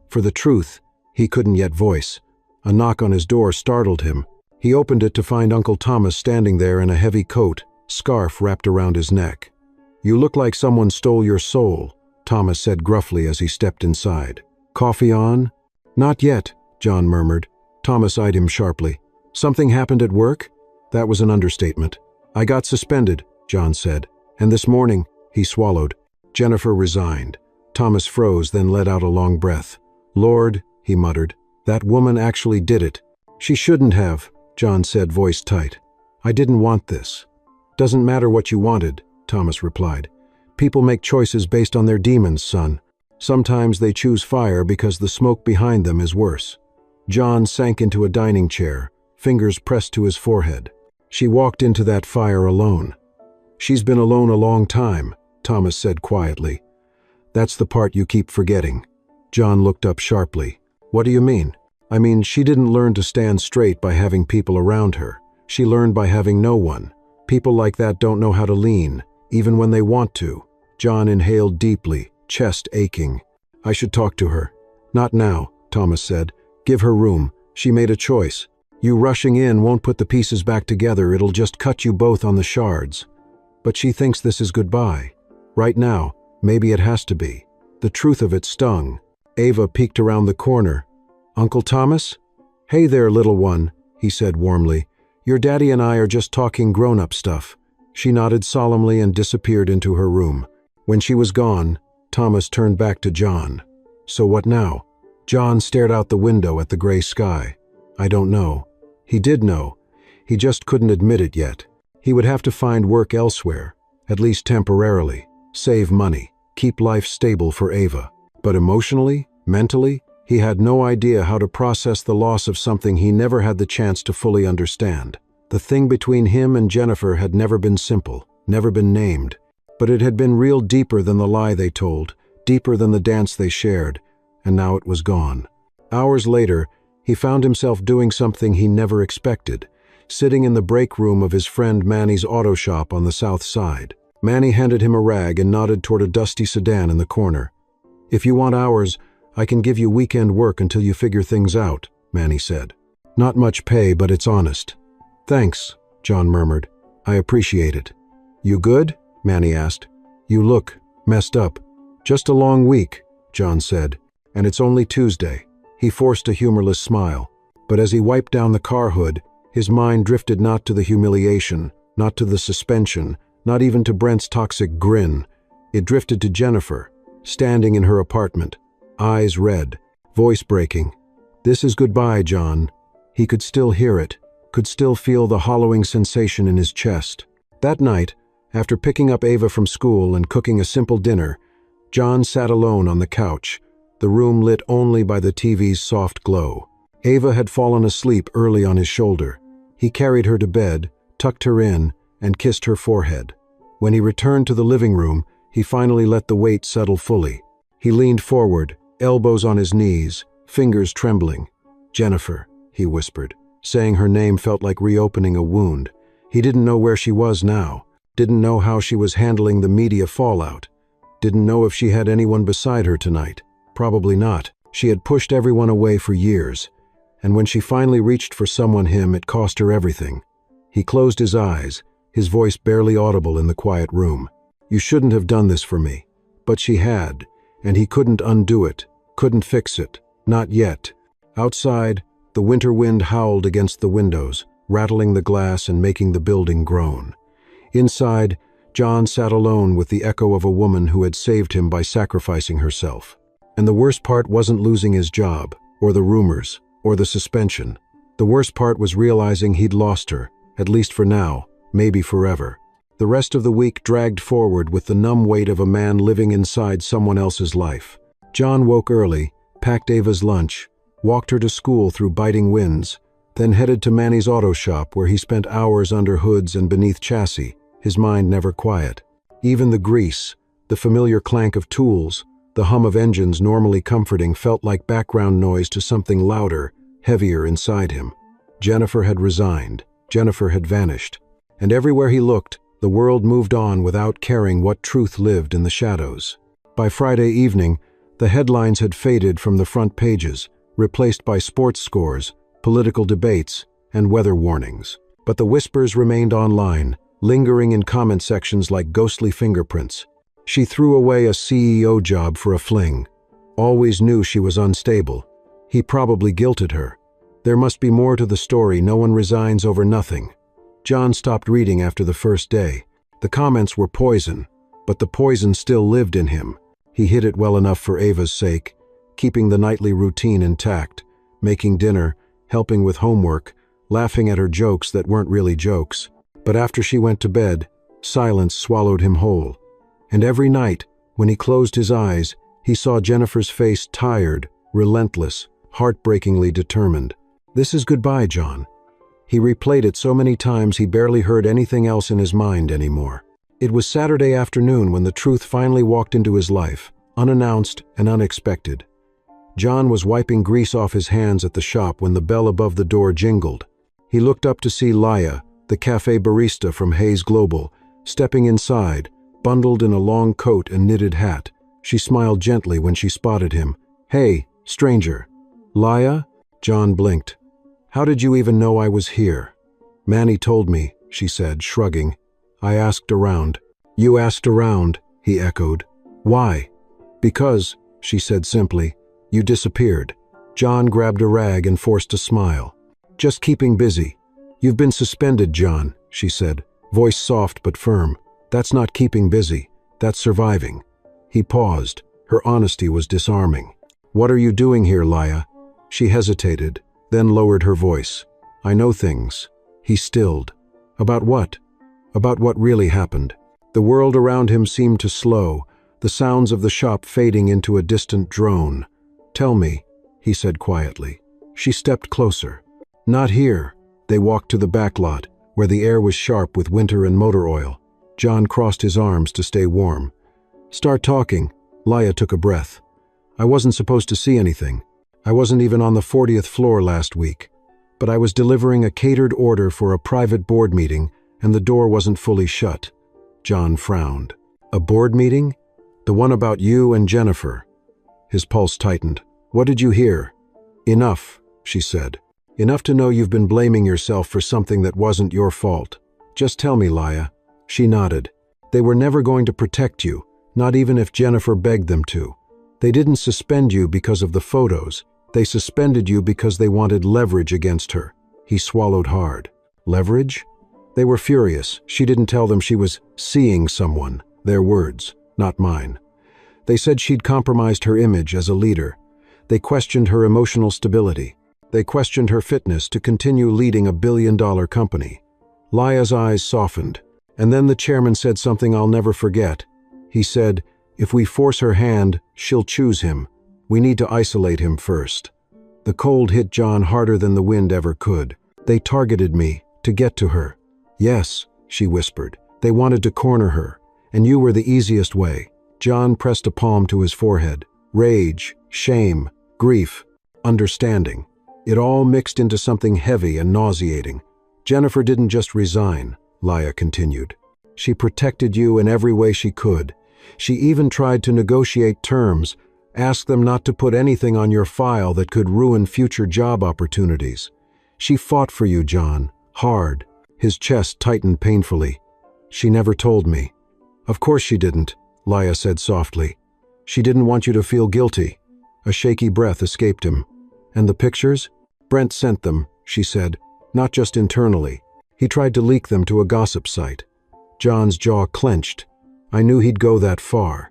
Speaker 1: for the truth he couldn't yet voice. A knock on his door startled him. He opened it to find Uncle Thomas standing there in a heavy coat, scarf wrapped around his neck. "You look like someone stole your soul," Thomas said gruffly as he stepped inside. "Coffee on?" "Not yet," John murmured. Thomas eyed him sharply. "Something happened at work?" That was an understatement. "I got suspended," John said. "And this morning," he swallowed. Jennifer resigned. Thomas froze, then let out a long breath. "Lord," he muttered, "that woman actually did it." "She shouldn't have," John said, voice tight. "I didn't want this." "Doesn't matter what you wanted," Thomas replied. "People make choices based on their demons, son. Sometimes they choose fire because the smoke behind them is worse." John sank into a dining chair, fingers pressed to his forehead. "She walked into that fire alone." "She's been alone a long time," Thomas said quietly. "That's the part you keep forgetting." John looked up sharply. "What do you mean?" "I mean, she didn't learn to stand straight by having people around her. She learned by having no one. People like that don't know how to lean, even when they want to." John inhaled deeply, chest aching. "I should talk to her." "Not now," Thomas said. "Give her room. She made a choice. You rushing in won't put the pieces back together, it'll just cut you both on the shards. But she thinks this is goodbye. Right now, maybe it has to be." The truth of it stung. Ava peeked around the corner. "Uncle Thomas?" "Hey there, little one," he said warmly. "Your daddy and I are just talking grown-up stuff." She nodded solemnly and disappeared into her room. When she was gone, Thomas turned back to John. "So what now?" John stared out the window at the gray sky. "I don't know." He did know. He just couldn't admit it yet. He would have to find work elsewhere, at least temporarily, save money, keep life stable for Ava. But emotionally, mentally, he had no idea how to process the loss of something he never had the chance to fully understand. The thing between him and Jennifer had never been simple, never been named. But it had been real deeper than the lie they told, deeper than the dance they shared, and now it was gone. Hours later, he found himself doing something he never expected, sitting in the break room of his friend Manny's auto shop on the south side. Manny handed him a rag and nodded toward a dusty sedan in the corner. "If you want hours, I can give you weekend work until you figure things out," Manny said. "Not much pay, but it's honest." "Thanks," John murmured. "I appreciate it." "You good?" Manny asked. "You look messed up." "Just a long week," John said. "And it's only Tuesday." He forced a humorless smile. But as he wiped down the car hood, his mind drifted not to the humiliation, not to the suspension, not even to Brent's toxic grin. It drifted to Jennifer, standing in her apartment, eyes red, voice breaking. "This is goodbye, John." He could still hear it, could still feel the hollowing sensation in his chest. That night, after picking up Ava from school and cooking a simple dinner, John sat alone on the couch, the room lit only by the TV's soft glow. Ava had fallen asleep early on his shoulder. He carried her to bed, tucked her in, and kissed her forehead. When he returned to the living room, he finally let the weight settle fully. He leaned forward, elbows on his knees, fingers trembling. "Jennifer," he whispered. Saying her name felt like reopening a wound. He didn't know where she was now, didn't know how she was handling the media fallout, didn't know if she had anyone beside her tonight. Probably not. She had pushed everyone away for years, and when she finally reached for someone it cost her everything. He closed his eyes, his voice barely audible in the quiet room. "You shouldn't have done this for me. But she had, and he couldn't undo it, couldn't fix it, not yet. Outside, the winter wind howled against the windows, rattling the glass and making the building groan. Inside, John sat alone with the echo of a woman who had saved him by sacrificing herself. And the worst part wasn't losing his job, or the rumors, or the suspension. The worst part was realizing he'd lost her, at least for now, maybe forever. The rest of the week dragged forward with the numb weight of a man living inside someone else's life. John woke early, packed Ava's lunch, walked her to school through biting winds, then headed to Manny's auto shop where he spent hours under hoods and beneath chassis, his mind never quiet. Even the grease, the familiar clank of tools, the hum of engines normally comforting felt like background noise to something louder, heavier inside him. Jennifer had resigned. Jennifer had vanished. And everywhere he looked, the world moved on without caring what truth lived in the shadows. By Friday evening, the headlines had faded from the front pages, replaced by sports scores, political debates, and weather warnings. But the whispers remained online, lingering in comment sections like ghostly fingerprints. She threw away a CEO job for a fling. Always knew she was unstable. He probably guilted her. There must be more to the story. No one resigns over nothing. John stopped reading after the first day. The comments were poison, but the poison still lived in him. He hid it well enough for Ava's sake, keeping the nightly routine intact, making dinner, helping with homework, laughing at her jokes that weren't really jokes. But after she went to bed, silence swallowed him whole. And every night, when he closed his eyes, he saw Jennifer's face tired, relentless, heartbreakingly determined. This is goodbye, John. He replayed it so many times he barely heard anything else in his mind anymore. It was Saturday afternoon when the truth finally walked into his life, unannounced and unexpected. John was wiping grease off his hands at the shop when the bell above the door jingled. He looked up to see Laya, the cafe barista from Hayes Global, stepping inside, bundled in a long coat and knitted hat. She smiled gently when she spotted him. "Hey, stranger." "Laya?" John blinked. "How did you even know I was here?" "Manny told me," she said, shrugging. "I asked around." "You asked around," he echoed. "Why?" "Because," she said simply, "you disappeared." John grabbed a rag and forced a smile. "Just keeping busy." "You've been suspended, John," she said, voice soft but firm. "That's not keeping busy. That's surviving." He paused. Her honesty was disarming. "What are you doing here, Laya?" She hesitated, then lowered her voice. "I know things." He stilled. "About what?" "About what really happened." The world around him seemed to slow, the sounds of the shop fading into a distant drone. "Tell me," he said quietly. She stepped closer. "Not here." They walked to the back lot, where the air was sharp with winter and motor oil. John crossed his arms to stay warm. "Start talking." Laya took a breath. "I wasn't supposed to see anything. I wasn't even on the 40th floor last week. But I was delivering a catered order for a private board meeting, and the door wasn't fully shut." John frowned. "A board meeting? The one about you and Jennifer?" His pulse tightened. "What did you hear?" "Enough," she said. "Enough to know you've been blaming yourself for something that wasn't your fault. Just tell me, Laya." She nodded. "They were never going to protect you, not even if Jennifer begged them to. They didn't suspend you because of the photos. They suspended you because they wanted leverage against her." He swallowed hard. "Leverage?" They were furious. She didn't tell them she was seeing someone. Their words, not mine. They said she'd compromised her image as a leader. They questioned her emotional stability. They questioned her fitness to continue leading a billion-dollar company. Laya's eyes softened. And then the chairman said something I'll never forget. He said, "If we force her hand, she'll choose him. We need to isolate him first." The cold hit John harder than the wind ever could. "They targeted me, to get to her." "Yes," she whispered. "They wanted to corner her, and you were the easiest way." John pressed a palm to his forehead. Rage, shame, grief, understanding. It all mixed into something heavy and nauseating. "Jennifer didn't just resign," Laya continued. "She protected you in every way she could. She even tried to negotiate terms, ask them not to put anything on your file that could ruin future job opportunities. She fought for you, John, hard." His chest tightened painfully. "She never told me." "Of course she didn't," Laya said softly. She didn't want you to feel guilty. A shaky breath escaped him. And the pictures? Brent sent them, she said, not just internally. He tried to leak them to a gossip site. John's jaw clenched. I knew he'd go that far.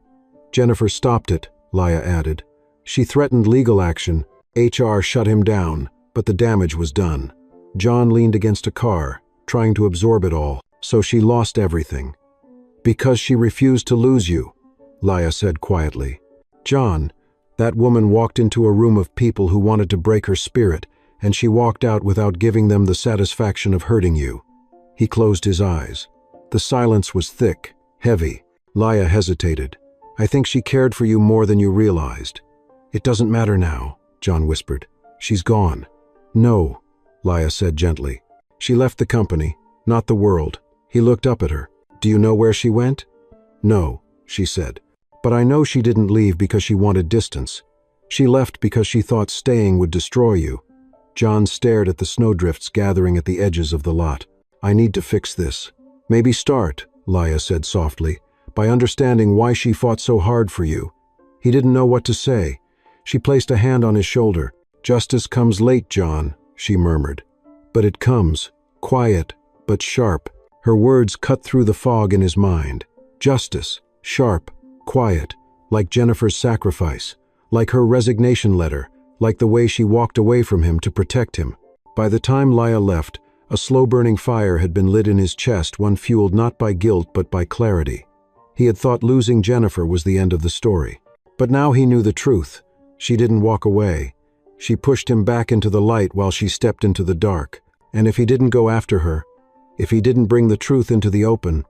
Speaker 1: Jennifer stopped it, Laya added. She threatened legal action. HR shut him down, but the damage was done. John leaned against a car, trying to absorb it all, so she lost everything. Because she refused to lose you, Laya said quietly. John, that woman walked into a room of people who wanted to break her spirit, and she walked out without giving them the satisfaction of hurting you. He closed his eyes. The silence was thick, heavy. Laya hesitated. I think she cared for you more than you realized. It doesn't matter now, John whispered. She's gone. No, Laya said gently. She left the company, not the world. He looked up at her. Do you know where she went? No, she said. But I know she didn't leave because she wanted distance. She left because she thought staying would destroy you. John stared at the snowdrifts gathering at the edges of the lot. I need to fix this. Maybe start, Laya said softly, by understanding why she fought so hard for you. He didn't know what to say. She placed a hand on his shoulder. Justice comes late, John, she murmured. But it comes, quiet, but sharp. Her words cut through the fog in his mind. Justice, sharp, quiet, like Jennifer's sacrifice, like her resignation letter, like the way she walked away from him to protect him. By the time Laya left, a slow-burning fire had been lit in his chest, one fueled not by guilt but by clarity. He had thought losing Jennifer was the end of the story. But now he knew the truth. She didn't walk away. She pushed him back into the light while she stepped into the dark. And if he didn't go after her, if he didn't bring the truth into the open,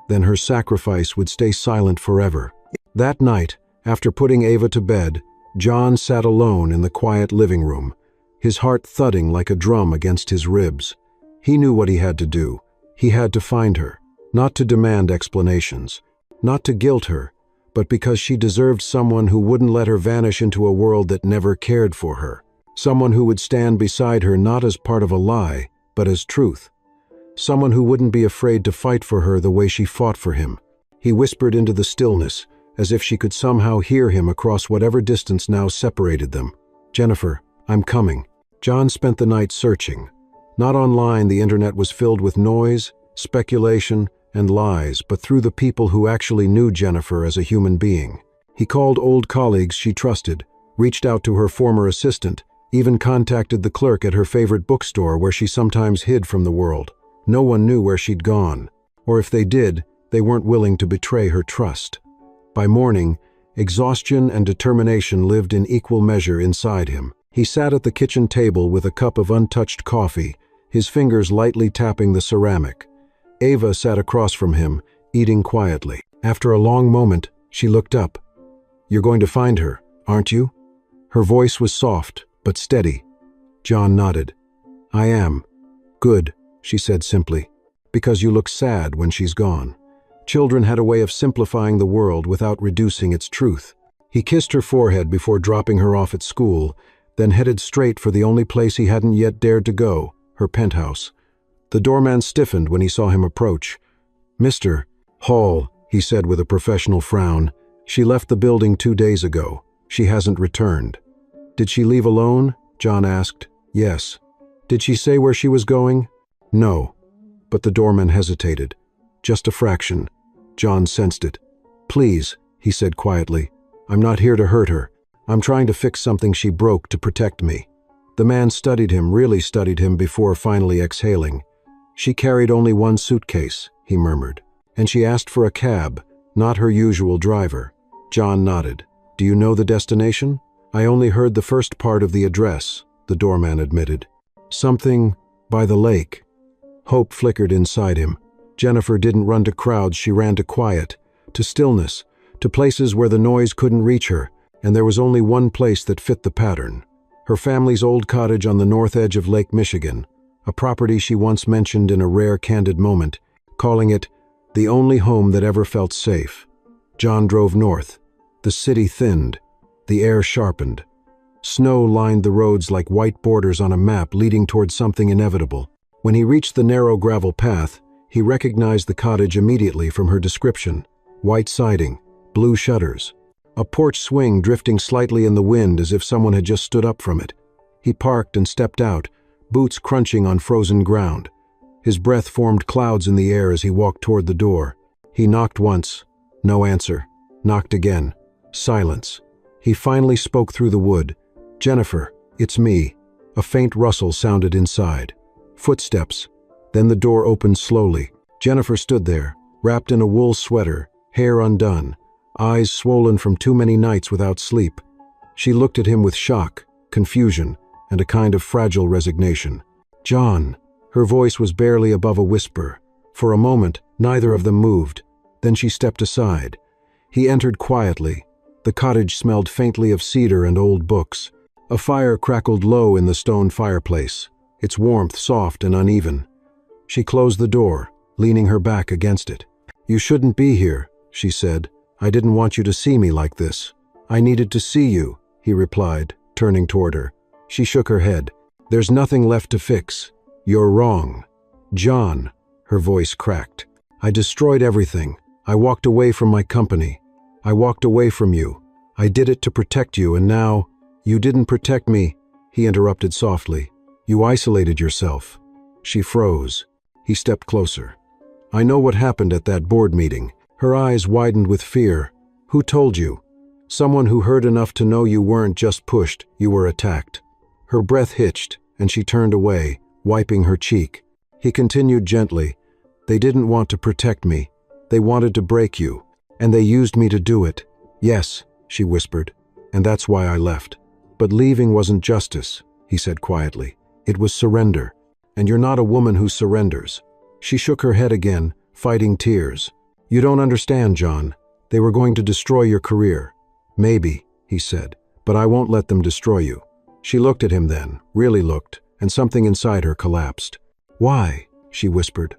Speaker 1: then her sacrifice would stay silent forever. That night, after putting Ava to bed, John sat alone in the quiet living room, his heart thudding like a drum against his ribs. He knew what he had to do. He had to find her, not to demand explanations, not to guilt her, but because she deserved someone who wouldn't let her vanish into a world that never cared for her. Someone who would stand beside her not as part of a lie, but as truth. Someone who wouldn't be afraid to fight for her the way she fought for him. He whispered into the stillness, as if she could somehow hear him across whatever distance now separated them. Jennifer, I'm coming. John spent the night searching. Not online, the internet was filled with noise, speculation, and lies, but through the people who actually knew Jennifer as a human being. He called old colleagues she trusted, reached out to her former assistant, even contacted the clerk at her favorite bookstore where she sometimes hid from the world. No one knew where she'd gone, or if they did, they weren't willing to betray her trust. By morning, exhaustion and determination lived in equal measure inside him. He sat at the kitchen table with a cup of untouched coffee, his fingers lightly tapping the ceramic. Ava sat across from him, eating quietly. After a long moment, she looked up. You're going to find her, aren't you? Her voice was soft, but steady. John nodded. I am. Good, she said simply, because you look sad when she's gone. Children had a way of simplifying the world without reducing its truth. He kissed her forehead before dropping her off at school, then headed straight for the only place he hadn't yet dared to go, her penthouse. The doorman stiffened when he saw him approach. Mr. Hall, he said with a professional frown. She left the building 2 days ago. She hasn't returned. Did she leave alone? John asked. Yes. Did she say where she was going? No. But the doorman hesitated. Just a fraction. John sensed it. Please, he said quietly. I'm not here to hurt her. I'm trying to fix something she broke to protect me. The man studied him, really studied him before finally exhaling. She carried only one suitcase, he murmured. And she asked for a cab, not her usual driver. John nodded. Do you know the destination? I only heard the first part of the address, the doorman admitted. Something by the lake. Hope flickered inside him. Jennifer didn't run to crowds, she ran to quiet, to stillness, to places where the noise couldn't reach her, and there was only one place that fit the pattern. Her family's old cottage on the north edge of Lake Michigan, a property she once mentioned in a rare candid moment, calling it the only home that ever felt safe. John drove north. The city thinned. The air sharpened. Snow lined the roads like white borders on a map leading toward something inevitable. When he reached the narrow gravel path, he recognized the cottage immediately from her description. White siding, blue shutters. A porch swing drifting slightly in the wind as if someone had just stood up from it. He parked and stepped out, boots crunching on frozen ground. His breath formed clouds in the air as he walked toward the door. He knocked once. No answer. Knocked again. Silence. He finally spoke through the wood. "Jennifer, it's me." A faint rustle sounded inside. Footsteps. Then the door opened slowly. Jennifer stood there, wrapped in a wool sweater, hair undone, eyes swollen from too many nights without sleep. She looked at him with shock, confusion, and a kind of fragile resignation. "John." Her voice was barely above a whisper. For a moment, neither of them moved. Then she stepped aside. He entered quietly. The cottage smelled faintly of cedar and old books. A fire crackled low in the stone fireplace, its warmth soft and uneven. She closed the door, leaning her back against it. "You shouldn't be here," she said. "I didn't want you to see me like this." "I needed to see you," he replied, turning toward her. She shook her head. "There's nothing left to fix. You're wrong." "John," her voice cracked. "I destroyed everything. I walked away from my company. I walked away from you. I did it to protect you, and now—" "You didn't protect me," he interrupted softly. "You isolated yourself." She froze. He stepped closer. "I know what happened at that board meeting." Her eyes widened with fear. "Who told you?" "Someone who heard enough to know you weren't just pushed, you were attacked." Her breath hitched, and she turned away, wiping her cheek. He continued gently. "They didn't want to protect me. They wanted to break you, and they used me to do it." "Yes," she whispered, "and that's why I left." "But leaving wasn't justice," he said quietly. "It was surrender. And you're not a woman who surrenders." She shook her head again, fighting tears. "You don't understand, John. They were going to destroy your career." "Maybe," he said, "but I won't let them destroy you." She looked at him then, really looked, and something inside her collapsed. "Why?" she whispered.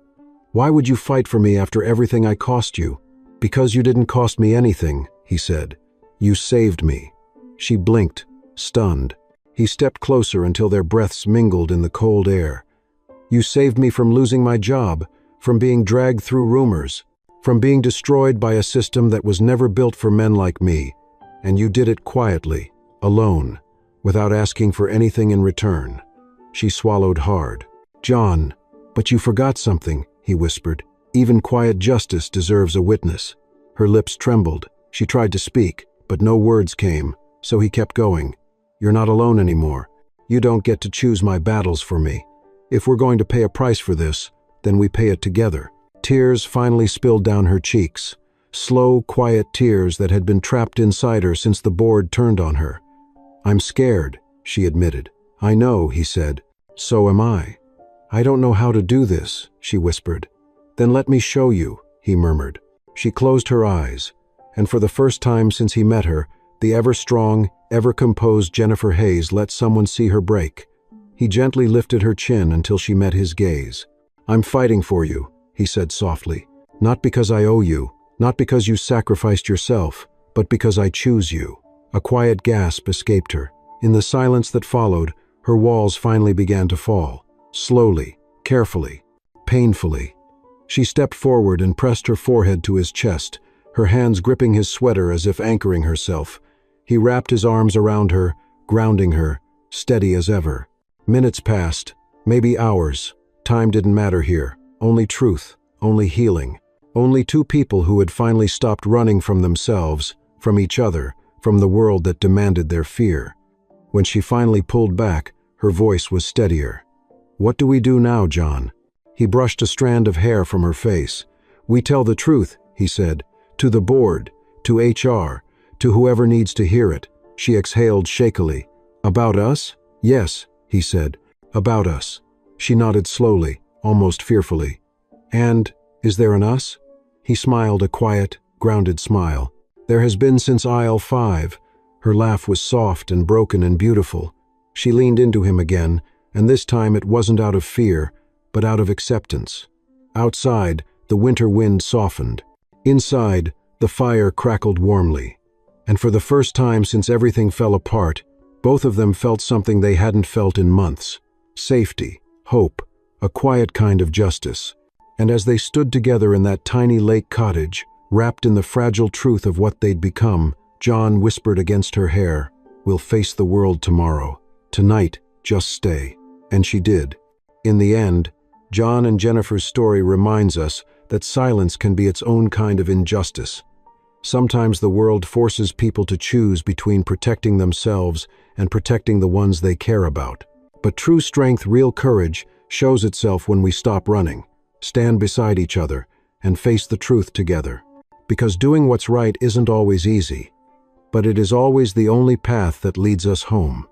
Speaker 1: "Why would you fight for me after everything I cost you?" "Because you didn't cost me anything," he said. "You saved me." She blinked, stunned. He stepped closer until their breaths mingled in the cold air. "You saved me from losing my job, from being dragged through rumors, from being destroyed by a system that was never built for men like me. And you did it quietly, alone, without asking for anything in return." She swallowed hard. "John, but you forgot something," he whispered. "Even quiet justice deserves a witness." Her lips trembled. She tried to speak, but no words came, so he kept going. "You're not alone anymore. You don't get to choose my battles for me. If we're going to pay a price for this, then we pay it together." Tears finally spilled down her cheeks, slow, quiet tears that had been trapped inside her since the board turned on her. "I'm scared," she admitted. "I know," he said. "So am I." "I don't know how to do this," she whispered. "Then let me show you," he murmured. She closed her eyes, and for the first time since he met her, the ever-strong, ever-composed Jennifer Hayes let someone see her break. He gently lifted her chin until she met his gaze. "I'm fighting for you," he said softly. "Not because I owe you, not because you sacrificed yourself, but because I choose you." A quiet gasp escaped her. In the silence that followed, her walls finally began to fall. Slowly, carefully, painfully. She stepped forward and pressed her forehead to his chest, her hands gripping his sweater as if anchoring herself. He wrapped his arms around her, grounding her, steady as ever. Minutes passed, maybe hours. Time didn't matter here. Only truth, only healing. Only two people who had finally stopped running from themselves, from each other, from the world that demanded their fear. When she finally pulled back, her voice was steadier. "What do we do now, John?" He brushed a strand of hair from her face. "We tell the truth," he said, "to the board, to HR, to whoever needs to hear it." She exhaled shakily. "About us?" "Yes," he said, "about us." She nodded slowly, almost fearfully. "And is there an us?" He smiled a quiet, grounded smile. "There has been since aisle 5. Her laugh was soft and broken and beautiful. She leaned into him again, and this time it wasn't out of fear, but out of acceptance. Outside, the winter wind softened. Inside, the fire crackled warmly. And for the first time since everything fell apart, both of them felt something they hadn't felt in months. Safety, hope, a quiet kind of justice. And as they stood together in that tiny lake cottage, Wrapped in the fragile truth of what they'd become, John whispered against her hair, "We'll face the world tomorrow. Tonight, just stay." And she did. In the end, John and Jennifer's story reminds us that silence can be its own kind of injustice. Sometimes the world forces people to choose between protecting themselves and protecting the ones they care about. But true strength, real courage, shows itself when we stop running, stand beside each other, and face the truth together. Because doing what's right isn't always easy, but it is always the only path that leads us home.